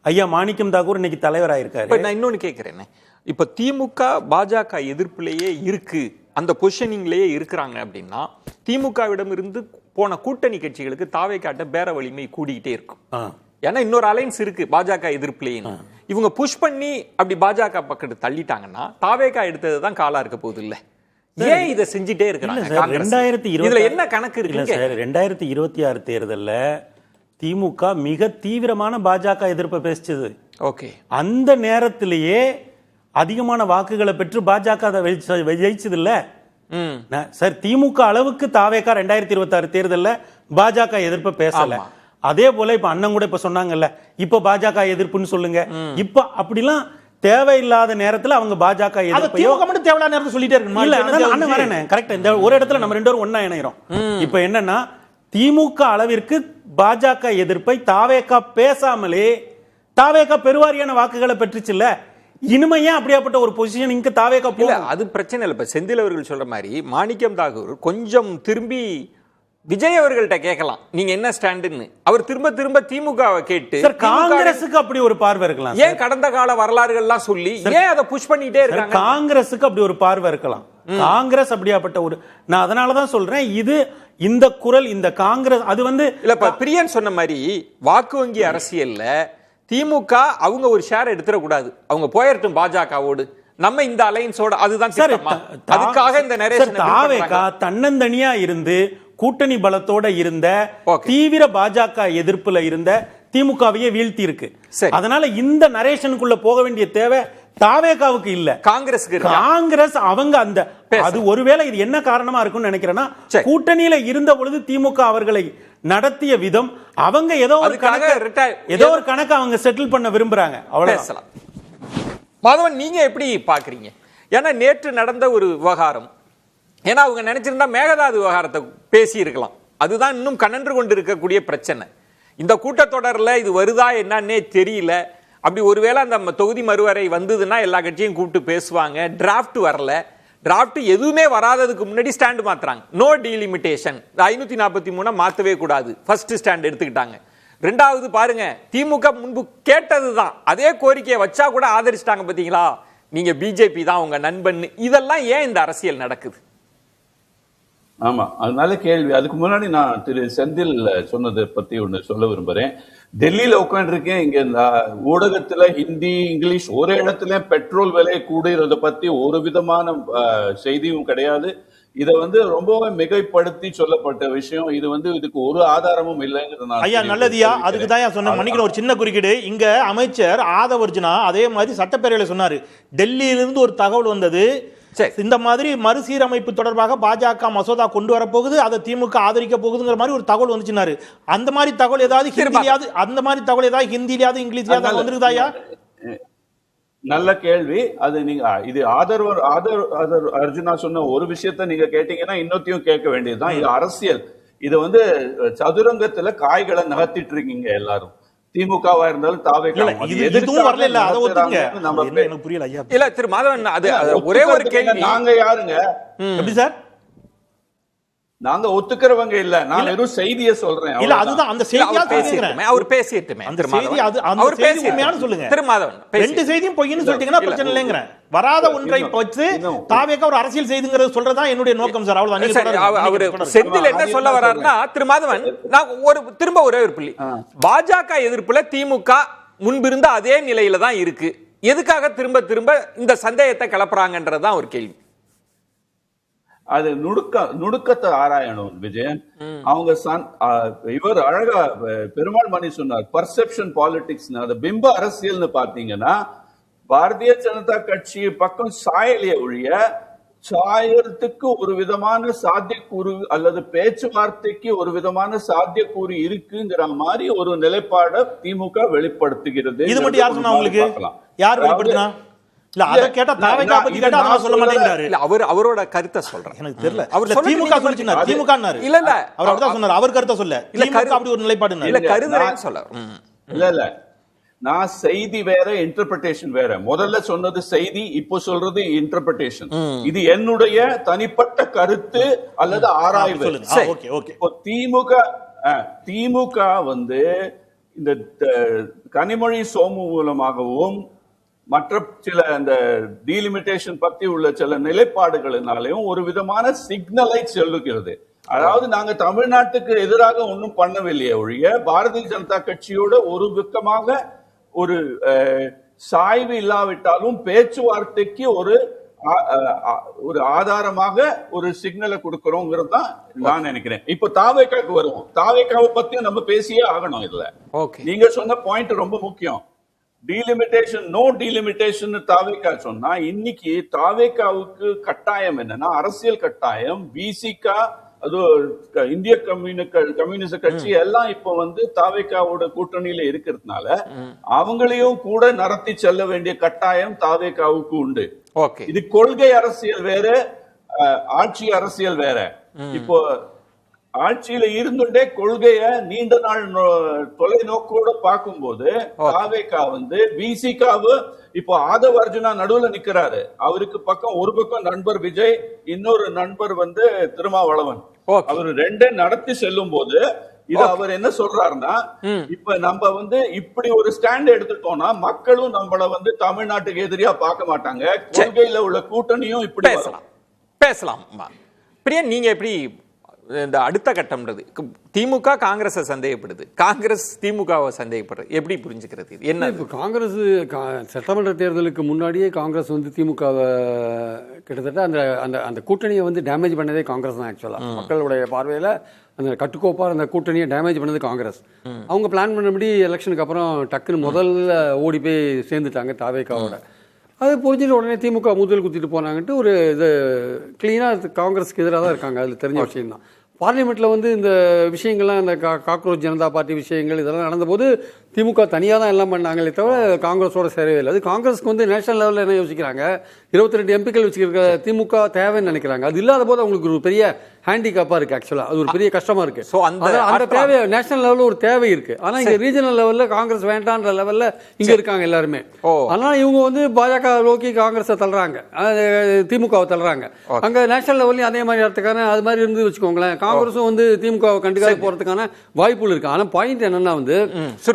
ஐயா மாணிக்கம் தாக்கூர் இன்னைக்கு தலைவராயிருக்காரு. நான் இன்னொன்னு கேட்கிறேன், இப்ப திமுக பாஜக எதிர்ப்பிலேயே இருக்கு, அந்த பொசிஷனிங்லேயே இருக்கிறாங்க அப்படின்னா, திமுகவிடம் இருந்து போன கூட்டணி கட்சிகளுக்கு தாவேகாட்ட பேர வலிமை கூடிக்கிட்டே இருக்கும். ஏன்னா இன்னொரு அலைன்ஸ் இருக்கு பாஜக எதிர்ப்புலேயே. இவங்க புஷ் பண்ணி அப்படி பாஜக பக்கத்து தள்ளிட்டாங்கன்னா தாவேகா எடுத்ததுதான் காலா இருக்க போகுது. இல்ல ஏன் இதை செஞ்சுட்டே இருக்காங்க? 2020 என்ன கணக்கு இருக்கு சார்? 2026 தேர்தல்ல திமுக மிக தீவிரமான பாஜக எதிர்ப்பை பேசிச்சது. ஓகே, அந்த நேரத்திலேயே அதிகமான வாக்குகளை பெற்று பாஜக அதை ஜெயிச்சது இல்ல சார். திமுக அளவுக்கு தாவேகா 2026 தேர்தல்ல பாஜக எதிர்ப்பு பேசல. அதே போல இப்ப அண்ணன் கூட இப்ப சொன்னாங்கல்ல, இப்ப பாஜக எதிர்ப்புன்னு சொல்லுங்க. இப்ப அப்படிலாம் தேவையில்லாத நேரத்துல அவங்க பாஜக எதிர்ப்பையோ தேவையில்லாத நேரத்துல சொல்லிட்டே இருக்கு. இல்ல அண்ணன் வரேன் கரெக்ட். இந்த ஒரு இடத்துல நம்ம ரெண்டு பேரும் ஒண்ணா இணைகிறோம். இப்ப என்னன்னா, திமுக அளவிற்கு பாஜக எதிர்ப்பை தாவேகா பேசாமலே தாவேகா பெருவாரியான வாக்குகளை பெற்றுச்சுல்ல. இனிமையா அப்படியாப்பட்ட ஒரு பொசிஷன் இங்க தாவேகா போல. அது பிரச்சனை இல்லை. இப்ப செந்தில் அவர்கள் சொல்ற மாதிரி மாணிக்கம் தாகூர் கொஞ்சம் திரும்பி விஜய் அவர்கள்ட்ட கேட்கலாம், நீங்க என்ன ஸ்டாண்டுன்னு. அவர் திரும்ப திரும்ப திமுகவை கேட்டு காங்கிரஸுக்கு அப்படி ஒரு பார்வை இருக்கலாம். ஏன் கடந்த கால வரலாறுகள்லாம் சொல்லி ஏன் அதை புஷ் பண்ணிட்டே இருக்காங்க? காங்கிரஸுக்கு அப்படி ஒரு பார்வை இருக்கலாம். காங்கிரஸ் அப்படியாப்பட்ட ஒரு, நான் அதனாலதான் சொல்றேன், இது இந்த குரல் இந்த காங்கிரஸ் அது வந்து இல்ல. இப்ப பிரியன் சொன்ன மாதிரி வாக்கு வங்கி அரசியல்ல திமுக அவங்க ஒரு ஷேர் எடுத்துடக்கூடாது. அவங்க போயிரட்டும் பாஜகவோடு, நம்ம இந்த அலைன்ஸோட. அதுதான் அதுக்காக இந்த தாவேகா தன்னந்தனியா இருந்து கூட்டணி பலத்தோட இருந்த தீவிர பாஜக எதிர்ப்புல இருந்த திமுகவையே வீழ்த்தி இருக்கு. அதனால இந்த நரேஷனுக்குள்ள போக வேண்டிய தேவை தாவேகாவுக்கு இல்ல, காங்கிரஸுக்கு. காங்கிரஸ் அவங்க அந்த அது ஒருவேளை இது என்ன காரணமா இருக்கும்னு நினைக்கிறேன்னா, கூட்டணியில இருந்த பொழுது திமுக அவர்களை நடத்திய விதம், அவங்க ஏதோ ஒரு கணக்கு அவங்க செட்டில் பண்ண விரும்புறாங்க. அவ்வளவு. மாதவன், நீங்க எப்படி பாக்குறீங்க? ஏன்னா நேற்று நடந்த ஒரு விவகாரம், ஏன்னா அவங்க நினைச்சிருந்தா மேகதாது விவகாரத்தை பேசி இருக்கலாம். அதுதான் இன்னும் கனன்று கொண்டு இருக்கக்கூடிய பிரச்சனை. இந்த கூட்டத்தொடரில் இது வருதா என்னன்னே தெரியல. அப்படி ஒருவேளை அந்த தொகுதி மறுவரை வந்ததுன்னா எல்லா கட்சியும் கூப்பிட்டு பேசுவாங்க. டிராஃப்ட் வரல. டிராஃப்ட் எதுவுமே வராததுக்கு முன்னாடி ஸ்டாண்டு மாத்துறாங்க. நோ டீலிமிட்டேஷன் 543 மாத்தவே கூடாது. ஃபர்ஸ்ட் ஸ்டாண்ட் எடுத்துக்கிட்டாங்க. ரெண்டாவது பாருங்க, திமுக முன்பு கேட்டதுதான் அதே கோரிக்கையை வச்சா கூட ஆதரிச்சிட்டாங்க. பாத்தீங்களா, நீங்க பிஜேபி தான் உங்க நண்பன். இதெல்லாம் ஏன் இந்த அரசியல் நடக்குது? ஆமா, அதனால கேள்வி. அதுக்கு முன்னாடி நான் திரு செந்தில் சொன்னதை பத்தி ஒண்ணு சொல்ல விரும்புறேன். டெல்லியில உட்காந்துருக்கேன். இங்க ஊடகத்துல ஹிந்தி இங்கிலீஷ் ஒரே இடத்துல பெட்ரோல் விலை கூடுறத பத்தி ஒரு விதமான செய்தியும் கிடையாது. இதை ரொம்பவே மிகைப்படுத்தி சொல்லப்பட்ட விஷயம். இதுக்கு ஒரு ஆதாரமும் இல்லைங்கிறது. ஐயா நல்லதியா, அதுக்கு தான் சொன்ன. மன்னிக்கணும், ஒரு சின்ன குறுக்கீடு. இங்க அமைச்சர் ஆதவர்ஜுனா அதே மாதிரி சட்டப்பேரவையில் சொன்னாரு, டெல்லியிலிருந்து ஒரு தகவல் வந்தது, இந்த மாதிரி மறுசீரமைப்பு தொடர்பாக பாஜக மசோதா கொண்டு வரப்போகுது, அதை திமுக ஆதரிக்க போகுதுங்கிற மாதிரி ஒரு தகவல் வந்துச்சுனாரு. அந்த மாதிரி தகவல் ஏதாவது ஹிந்தியிலாவது, அந்த மாதிரி தகவல் ஏதாவது ஹிந்தியிலாவது இங்கிலீஷ்லயாவது வந்திருக்குதாயா? நல்ல கேள்வி. அது நீங்க இது ஆதர் அர்ஜுனா சொன்ன ஒரு விஷயத்த நீங்க கேட்டீங்கன்னா இன்னொத்தையும் கேட்க வேண்டியதுதான். இது அரசியல். இது சதுரங்கத்துல காய்களை நகர்த்திட்டு இருக்கீங்க எல்லாரும். திமுகவா இருந்தாலும் தாவேகா. இல்ல திரு மாதவன், அது ஒரே ஒரு கேள்வி. நாங்க யாருங்க? எப்படி சார்? நாங்க ஒத்துக்கிறவங்க இல்ல. நான் வெறும் செய்தியை சொல்றேன். இல்ல அதுதான் அந்த செய்தியா பேசிட்டேன். அவர் பேசிட்டமே. அந்த செய்தி அது அந்த செய்தி உண்மையான சொல்லுங்க. திரு மாதவன், ரெண்டு செய்தியும் பொய்ன்னு சொல்லிட்டீங்கன்னா பிரச்சனை இல்லங்கறேன். வராத ஒன்றை வச்சு தாவேகா ஒரு அரசியல் செய்துங்கிறது சொல்றதா என்னுடைய நோக்கம் சார். அவ்வளவுதான். நீங்க அவர் செந்தில் என்ன சொல்ல வராருன்னா, திரு மாதவன், நான் திரும்ப ஒரே ஒரு புள்ளி. பாஜக எதிர்ப்புல திமுக முன்பிருந்த அதே நிலையில தான் இருக்கு. எதுக்காக திரும்ப திரும்ப இந்த சந்தேகத்தை கிளப்புறாங்கன்றதுதான் ஒரு கேள்வி. அது நுணுக்கத்தை ஆராயணும் விஜயன். அவங்க இவர் அழகா பெருமாள் மணி சொன்னார், பர்செப்ஷன் பாலிடிக்ஸ். அது பிம்ப அரசியல்னு பாத்தீங்கன்னா பாரதிய ஜனதா கட்சி பக்கம் சாயலிய ஒழிய சாயறதுக்கு ஒரு விதமான சாத்தியக்கூறு அல்லது பேச்சுவார்த்தைக்கு ஒரு விதமான சாத்தியக்கூறு இருக்குங்கிற மாதிரி ஒரு நிலைப்பாடை திமுக வெளிப்படுத்துகிறது. இது மட்டும் யார் சொன்னா உங்களுக்கு? யார் வெளிப்படுத்தினா? இல்ல அத கேட்டா தாவேகா பத்தி கேட்டா நான் சொல்ல மாட்டேங்கிறாரு. இல்ல அவரோட கருத்தை சொல்றேன். எனக்கு தெரியல. அவர் திமுக சொல்லினார். திமுகனாரு. இல்ல இல்ல அவர் அப்படிதான் சொன்னார். அவர் கருத்தை சொல்ல. இல்ல கருத்து அப்படி ஒரு நிலைப்பாடுனாரு. இல்ல கருதுறேன்னு சொல்ல. இல்ல நான் செய்தி வேற, இன்டர்பிரேஷன் வேற. முதல்ல சொன்னது செய்தி, இப்போ சொல்றது இன்டர்பிரேஷன். இது என்னுடைய தனிப்பட்ட கருத்து அல்லது ஆராய்வு. Okay okay. திமுக இந்த கனிமொழி சோமு மூலமாகவும் மற்ற சில அந்த டீலிமிட்டேஷன் பத்தி உள்ள சில நிலைப்பாடுகளினாலையும் ஒரு விதமான சிக்னலை சொல்லுகிறது. அதாவது நாங்க தமிழ்நாட்டுக்கு எதிராக ஒன்றும் பண்ணவில்லையே ஒழிய பாரதிய ஜனதா கட்சியோட ஒரு பக்கமாக ஒரு சாய்வு இல்லாவிட்டாலும் பேச்சுவார்த்தைக்கு ஒரு ஆதாரமாக ஒரு சிக்னலை கொடுக்கிறோங்கிறது தான் நான் நினைக்கிறேன். இப்ப தாவேகாவுக்கு வருவோம். தாவேகாவை பத்தியும் நம்ம பேசியே ஆகணும். இதுல நீங்க சொன்ன பாயிண்ட் ரொம்ப முக்கியம். டீலிமிட்டேஷன் நோ டீலிமிட்டேஷன் தாவேக்கா சொன்னா இன்னைக்கு தாவேக்காவுக்கு கட்டாயம் என்னன்னா அரசியல் கட்டாயம் பிசிகா அது இந்திய கம்யூனிஸ்ட் கட்சி எல்லாம் இப்ப வந்து தாவேக்காவோட கூட்டணியில இருக்கிறதுனால அவங்களையும் கூட நடத்தி செல்ல வேண்டிய கட்டாயம் தாவேக்காவுக்கு உண்டு. இது கொள்கை அரசியல் வேற, ஆட்சி அரசியல் வேற. இப்போ ஆட்சியில இருந்துட்டே கொள்கைய நீண்ட நாள் தொலைநோக்கோட பார்க்கும்போது தாவேக்கா வந்து பிசிகாவு இப்போ ஆதவ அர்ஜுனா நடுவுல நிக்கிறாரு. அவருக்கு பக்கம் ஒரு பக்கம் நண்பர் விஜய், இன்னொரு நண்பர் வந்து திருமாவளவன். அவர் ரெண்டே நடத்தி செல்லும் போது இது அவர் என்ன சொல்றாருன்னா, இப்ப நம்ம வந்து இப்படி ஒரு ஸ்டாண்ட் எடுத்துட்டோம்னா மக்களும் நம்மள வந்து தமிழ்நாட்டுக்கு எதிரியா பார்க்க மாட்டாங்க. கொள்கையில உள்ள கூட்டணியும் இப்படி பேசலாம். பிரியா, நீங்க எப்படி இந்த அடுத்த கட்டம்ன்றது திமுக காங்கிரஸை சந்தேகப்படுது, காங்கிரஸ் திமுகவை சந்தேகப்படுறது, எப்படி புரிஞ்சுக்கிறது? என்ன இப்போ காங்கிரஸ் சட்டமன்ற தேர்தலுக்கு முன்னாடியே காங்கிரஸ் வந்து திமுகவை கிட்டத்தட்ட அந்த அந்த அந்த கூட்டணியை வந்து டேமேஜ் பண்ணதே காங்கிரஸ் தான். ஆக்சுவலாக மக்களுடைய பார்வையில் அந்த கட்டுக்கோப்பாக அந்த கூட்டணியை டேமேஜ் பண்ணது காங்கிரஸ். அவங்க பிளான் பண்ணபடி எலெக்ஷனுக்கு அப்புறம் டக்குன்னு முதல்ல ஓடி போய் சேர்ந்துட்டாங்க தாவேக்காவோட. அது புரிஞ்சுட்டு உடனே திமுக முதல் குத்திட்டு போனாங்கன்ட்டு ஒரு இது கிளீனாக காங்கிரஸ்க்கு எதிராக தான் இருக்காங்க. அதில் தெரிஞ்ச விஷயம் தான். பார்லிமெண்ட்டில் வந்து இந்த விஷயங்கள்லாம் இந்த காக்ரோச் ஜனதா பார்ட்டி விஷயங்கள் இதெல்லாம் நடந்தபோது திமுக தனியாக தான் எல்லாம் பண்ணாங்களே தவிர காங்கிரஸோட சேரவே இல்லை. அது காங்கிரஸ்க்கு வந்து நேஷனல் லெவலில் என்ன யோசிக்கிறாங்க, 22 எம்பிக்கள் வச்சுருக்க திமுக தேவைன்னு நினைக்கிறாங்க. அது இல்லாத போது அவங்களுக்கு ஒரு பெரிய ஹேண்டிகேப்பாக இருக்குது. ஆக்சுவலாக அது ஒரு பெரிய கஷ்டமாக இருக்குது. ஸோ அந்த தேவை நேஷனல் லெவலில் ஒரு தேவை இருக்குது. ஆனால் இங்கே ரீஜனல் லெவலில் காங்கிரஸ் வேண்டான்ற லெவலில் இங்கே இருக்காங்க எல்லாருமே. அதனால் இவங்க வந்து பாஜக நோக்கி காங்கிரஸை தள்ளுறாங்க, திமுகவை தள்ளுறாங்க. அங்கே நேஷனல் லெவல்லையும் அதே மாதிரி இடத்துக்கான அது மாதிரி இருந்து வச்சுக்கோங்களேன். காங்கிரஸும் வந்து திமுகவை கண்டுக்காத போகிறதுக்கான வாய்ப்புகள் இருக்குது. ஆனால் பாயிண்ட் என்னன்னா வந்து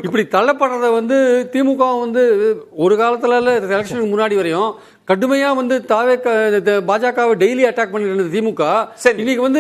இப்படி தள்ளப்படுறத வந்து திமுக வந்து ஒரு காலத்துல எலெக்ஷனுக்கு முன்னாடி வரையும் கடுமையா வந்து பாஜகவை டெய்லி அட்டாக் பண்ணிட்டு இருந்தது திமுக. இன்னைக்கு வந்து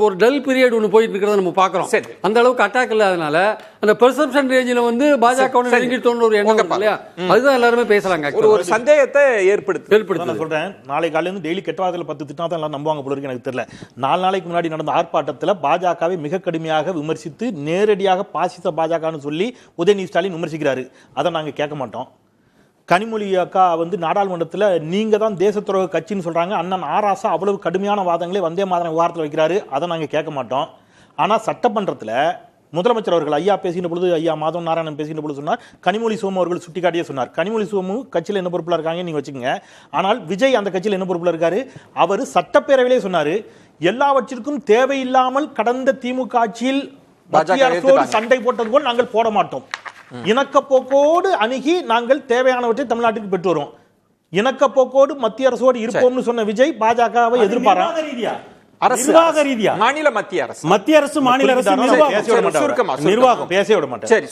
ஒரு டல் பீரியட் ஒன்று போயிட்டு இருக்கிறத நம்ம பார்க்கிறோம். அந்த அளவுக்கு அட்டாக் இல்லாதனால அந்த பெர்செப்ஷன் ரேஞ்சில் வந்து பாஜக நெருங்கிட்டோன்னு ஒரு எண்ணம் இருக்கு இல்லையா, அதுதான் எல்லாருமே பேசுறாங்க. ஒரு சந்தேகத்தை ஏற்படுத்தி நான் சொல்றேன். நாளை காலையில இருந்து டெய்லி கெட்டவாதத்தில் 10 திட்டம் தான் எல்லாம் நம்புவாங்க போல இருக்கு எனக்கு தெரியல. 4 நாளைக்கு முன்னாடி நடந்த ஆர்ப்பாட்டத்தில் பாஜகவை மிக கடுமையாக விமர்சித்து நேரடியாக பாசிச பாஜகன்னு சொல்லி உதயநிதி ஸ்டாலின் விமர்சிக்கிறாரு. அதை நாங்க கேட்க மாட்டோம். கனிமொழி அக்கா வந்து நாடாளுமன்றத்தில் நீங்க தான் தேச துரோக கட்சின்னு சொல்றாங்க. அண்ணன் ஆராசா அவ்வளவு கடுமையான வாதங்களை வந்தே மாதம் விவகாரத்தில் வைக்கிறாரு. அதை நாங்கள் கேட்க மாட்டோம். ஆனால் சட்டமன்றத்தில் முதலமைச்சர் அவர்கள் ஐயா பேசின பொழுது, ஐயா மாதவன் நாராயணன் பேசின பொழுது சொன்னார், கனிமொழி சோமு அவர்கள் சுட்டிக்காட்டியே சொன்னார், கனிமொழி சோமு கட்சியில் என்ன பொறுப்பில் இருக்காங்க நீங்க வச்சுக்கோங்க. ஆனால் விஜய் அந்த கட்சியில் என்ன பொறுப்பில் இருக்காரு? அவர் சட்டப்பேரவையிலே சொன்னாரு, எல்லாவற்றிற்கும் தேவையில்லாமல் கடந்த திமுக ஆட்சியில் மத்திய அரசோடு சண்டை போட்டது போல் நாங்கள் போட மாட்டோம். இணக்கப்போக்கோடு அணுகி நாங்கள் தேவையானவற்றை தமிழ்நாட்டுக்கு பெற்று வரும். இணக்கப்போக்கோடு மத்திய அரசோடு இருப்போம்னு சொன்ன விஜய் பாஜகவை எதிர்பார்க்கிறார். நிர்வாக ரீதியா மாநில மத்திய அரசு மாநில அரசு நிர்வாகம் பேச விட மாட்டேன். சரி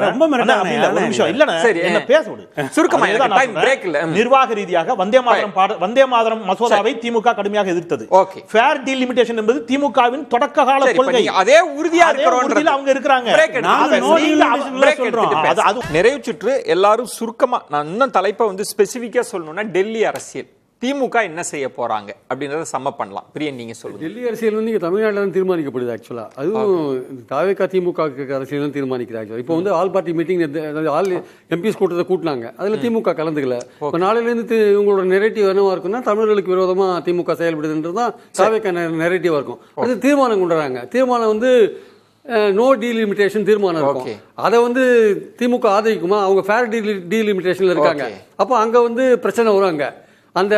ரொம்ப ஒரு நிமிஷம் இல்ல என்ன பேச விடு. சுருக்கமா டைம் பிரேக் இல்ல. நிர்வாக ரீதியாக வந்தே மாதரம் மசோதாவை திமுக கடுமையாக எதிர்த்தது. ஃபேர் டீலிமிட்டேஷன் என்பது திமுகவின் தொடக்க கால கொள்கை. அதே உறுதியா இருக்கிறோம் அவங்க இருக்காங்க. நிறைவு சுற்று எல்லாரும் சுருக்கமா, நான் இன்னும் தலைப்பை வந்து ஸ்பெசிபிக்கா சொல்லணும்னா டெல்லி அரசியல் திமுக என்ன செய்ய போறாங்க அப்படின்றத சம்ம பண்ணலாம். பிரியன் நீங்க சொல்லுங்க. டெல்லி அரசியல் வந்து இங்க தமிழ்நாட்டில் தான் தீர்மானிக்கப்படுது. ஆக்சுவலா அதுவும் தாவேகா திமுக அரசியல் தான் தீர்மானிக்கிறாங்க. இப்போ வந்து all party meeting, all MPs கூட்டத்தை கூட்டினாங்க, அதுல திமுக கலந்துக்கல. இப்போ நாளையிலேருந்து உங்களோட நெரேட்டிவ் என்னவா இருக்குன்னா தமிழர்களுக்கு விரோதமா திமுக செயல்படுதுன்றதுதான் தாவேகா நெரேட்டிவா இருக்கும். அது தீர்மானம் கொண்டு வராங்க. தீர்மானம் வந்து நோ டீலிமிட்டேஷன் தீர்மானம் இருக்கும். அதை வந்து திமுக ஆதரிக்குமா? அவங்க ஃபேர் டீலிமிட்டேஷன்ல இருக்காங்க. அப்போ அங்க வந்து பிரச்சனை வரும். அங்க அந்த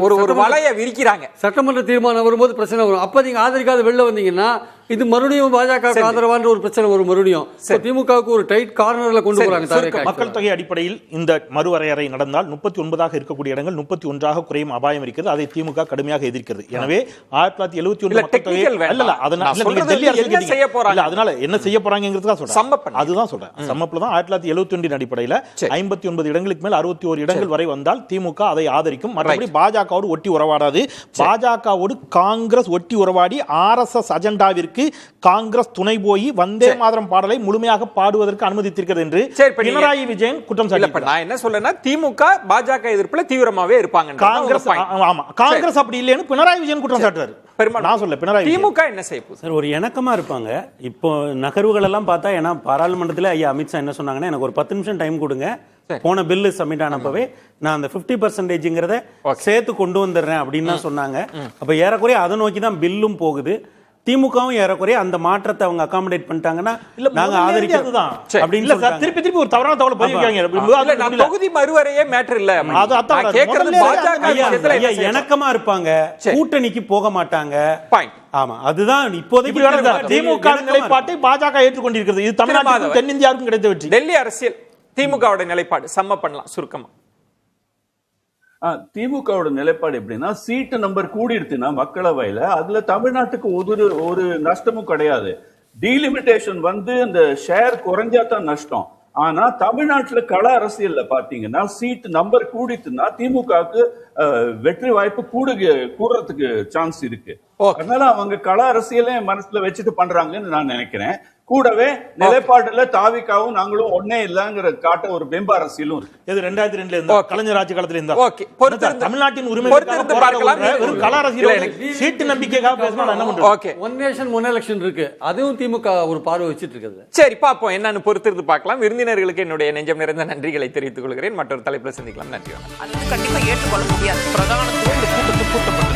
ஒரு வலைய விரிக்கிறாங்க. சட்டமன்ற தீர்மானம் வரும்போது பிரச்சனை வரும். அப்ப நீங்க ஆதரிக்காத வெளில வந்தீங்கன்னா இது மறுபடியும் பாஜக ஆதரவான ஒரு பிரச்சனை வரும். மறுபடியும் திமுகவுக்கு ஒரு டைட் கார்னர்ல கொண்டு போறாங்க. மக்கள் தொகை அடிப்படையில் இந்த மறுவரையறை நடந்தால் 39 இருக்கக்கூடிய இடங்கள் 31 குறையும் அபாயம் இருக்கிறது. அதை திமுக கடுமையாக எதிர்க்கிறது. எனவே 1971 மக்கள் தொகை அதனால என்ன செய்ய போறாங்கிறதுதான் சொல்றேன். அதுதான் சொல்றேன். சம்மப்ல தான் 1972 அடிப்படையில் 59 இடங்களுக்கு மேல் 61 இடங்கள் வரை வந்தால் திமுக அதை ஆதரிக்கும். மற்றபடி பாஜகவோடு ஒட்டி உறவாடாது. பாஜகவோடு காங்கிரஸ் ஒட்டி உறவாடி RSS அஜெண்டாவிற்கு பாடலுக்கு காங்கிரஸ் துணை போய் வந்தே மாதரம் பாடலை முழுமையாக பாடுவதற்கு அனுமதித்திருக்கிறது என்று பினராயி விஜயன் குற்றம் சாட்டினார். நான் என்ன சொல்றேன்னா திமுக பாஜக எதிர்ப்புல தீவிரமாவே இருப்பாங்க. காங்கிரஸ் ஆமா காங்கிரஸ் அப்படி இல்லைன்னு பினராயி விஜயன் குற்றம் சாட்டுறாரு. நான் சொல்ல பினராயி திமுக என்ன செய்யும் சார், ஒரு இணக்கமா இருப்பாங்க. இப்போ நகர்வுகள் எல்லாம் பார்த்தா, ஏன்னா பாராளுமன்றத்தில் ஐயா அமித்ஷா என்ன சொன்னாங்கன்னா, எனக்கு ஒரு 10 நிமிஷம் டைம் கொடுங்க, போன பில்லு சப்மிட் ஆனப்பவே நான் அந்த 50%ங்கிறத சேர்த்து கொண்டு வந்துடுறேன் அப்படின்னு தான் சொன்னாங்க. அப்ப ஏறக்குறைய அதை நோக்கி தான் பில்லும் போகுது. திமுகவும் ஏறக்குறைய அந்த மாற்றத்தை அவங்க அகாமடேட் பண்ணிட்டாங்கன்னா நாங்க ஆதரிக்கிறது அப்படின்னு திருப்பி திருப்பி ஒரு தவறான தகவல் பதிவிருக்காங்க. தொகுதி மறுவரையே மேட்டர் இல்ல, இணக்கமா இருப்பாங்க, கூட்டணிக்கு போக மாட்டாங்க. ஆமா, அதுதான் இப்போதைக்கு திமுக நிலைப்பாட்டை பாஜக ஏற்றுக்கொண்டிருக்கிறது. இது தமிழ்நாட்டுக்கும் தென்னிந்தியாவுக்கும் கிடைத்த வெற்றி. டெல்லி அரசியல் திமுகவோட நிலைப்பாடு சம்ம பண்ணலாம் சுருக்கமா. திமுகவோட நிலைப்பாடு எப்படின்னா, சீட்டு நம்பர் கூடிடுச்சுன்னா மக்களவையில அதுல தமிழ்நாட்டுக்கு ஒரு நஷ்டமும் கிடையாது. டீலிமிட்டேஷன் வந்து அந்த ஷேர் குறைஞ்சாதான் நஷ்டம். ஆனா தமிழ்நாட்டுல கள அரசியல்ல பாத்தீங்கன்னா சீட் நம்பர் கூடிச்சுன்னா திமுகவுக்கு வெற்றி வாய்ப்பு கூடுறதுக்கு சான்ஸ் இருக்கு. அதனால அவங்க கள அரசியலே மனசுல வச்சுட்டு பண்றாங்கன்னு நான் நினைக்கிறேன். கூடவே நிலைப்பாடுல தாவிக்காவும் நாங்களும் ஒன்னே இல்லங்கிற காட்ட ஒரு பிம்ப அரசியலும் இருக்கு. இது 2002 இருந்தா, கலைஞர் ஆட்சி காலத்துல இருந்தா. தமிழ்நாட்டின் உரிமை சீட்டு நம்பிக்கைக்காக பேசினா என்ன பண்றது? Okay, one nation one election இருக்கு, அதுவும் திமுக ஒரு பார்வை வச்சிட்டு இருக்குது. சரி, பாப்போம் என்னன்னு பொறுத்திருந்து பார்க்கலாம். விருந்தினர்களுக்கு என்னுடைய நெஞ்சம் நிறைந்த நன்றிகளை தெரிவித்துக் கொள்கிறேன். மற்றொரு தலைப்புல சந்திக்கலாம். நன்றி. அது கண்டிப்பா ஏற்றுக்கொள்ள முடியாது. பிரதான கூட்டப்பட்டு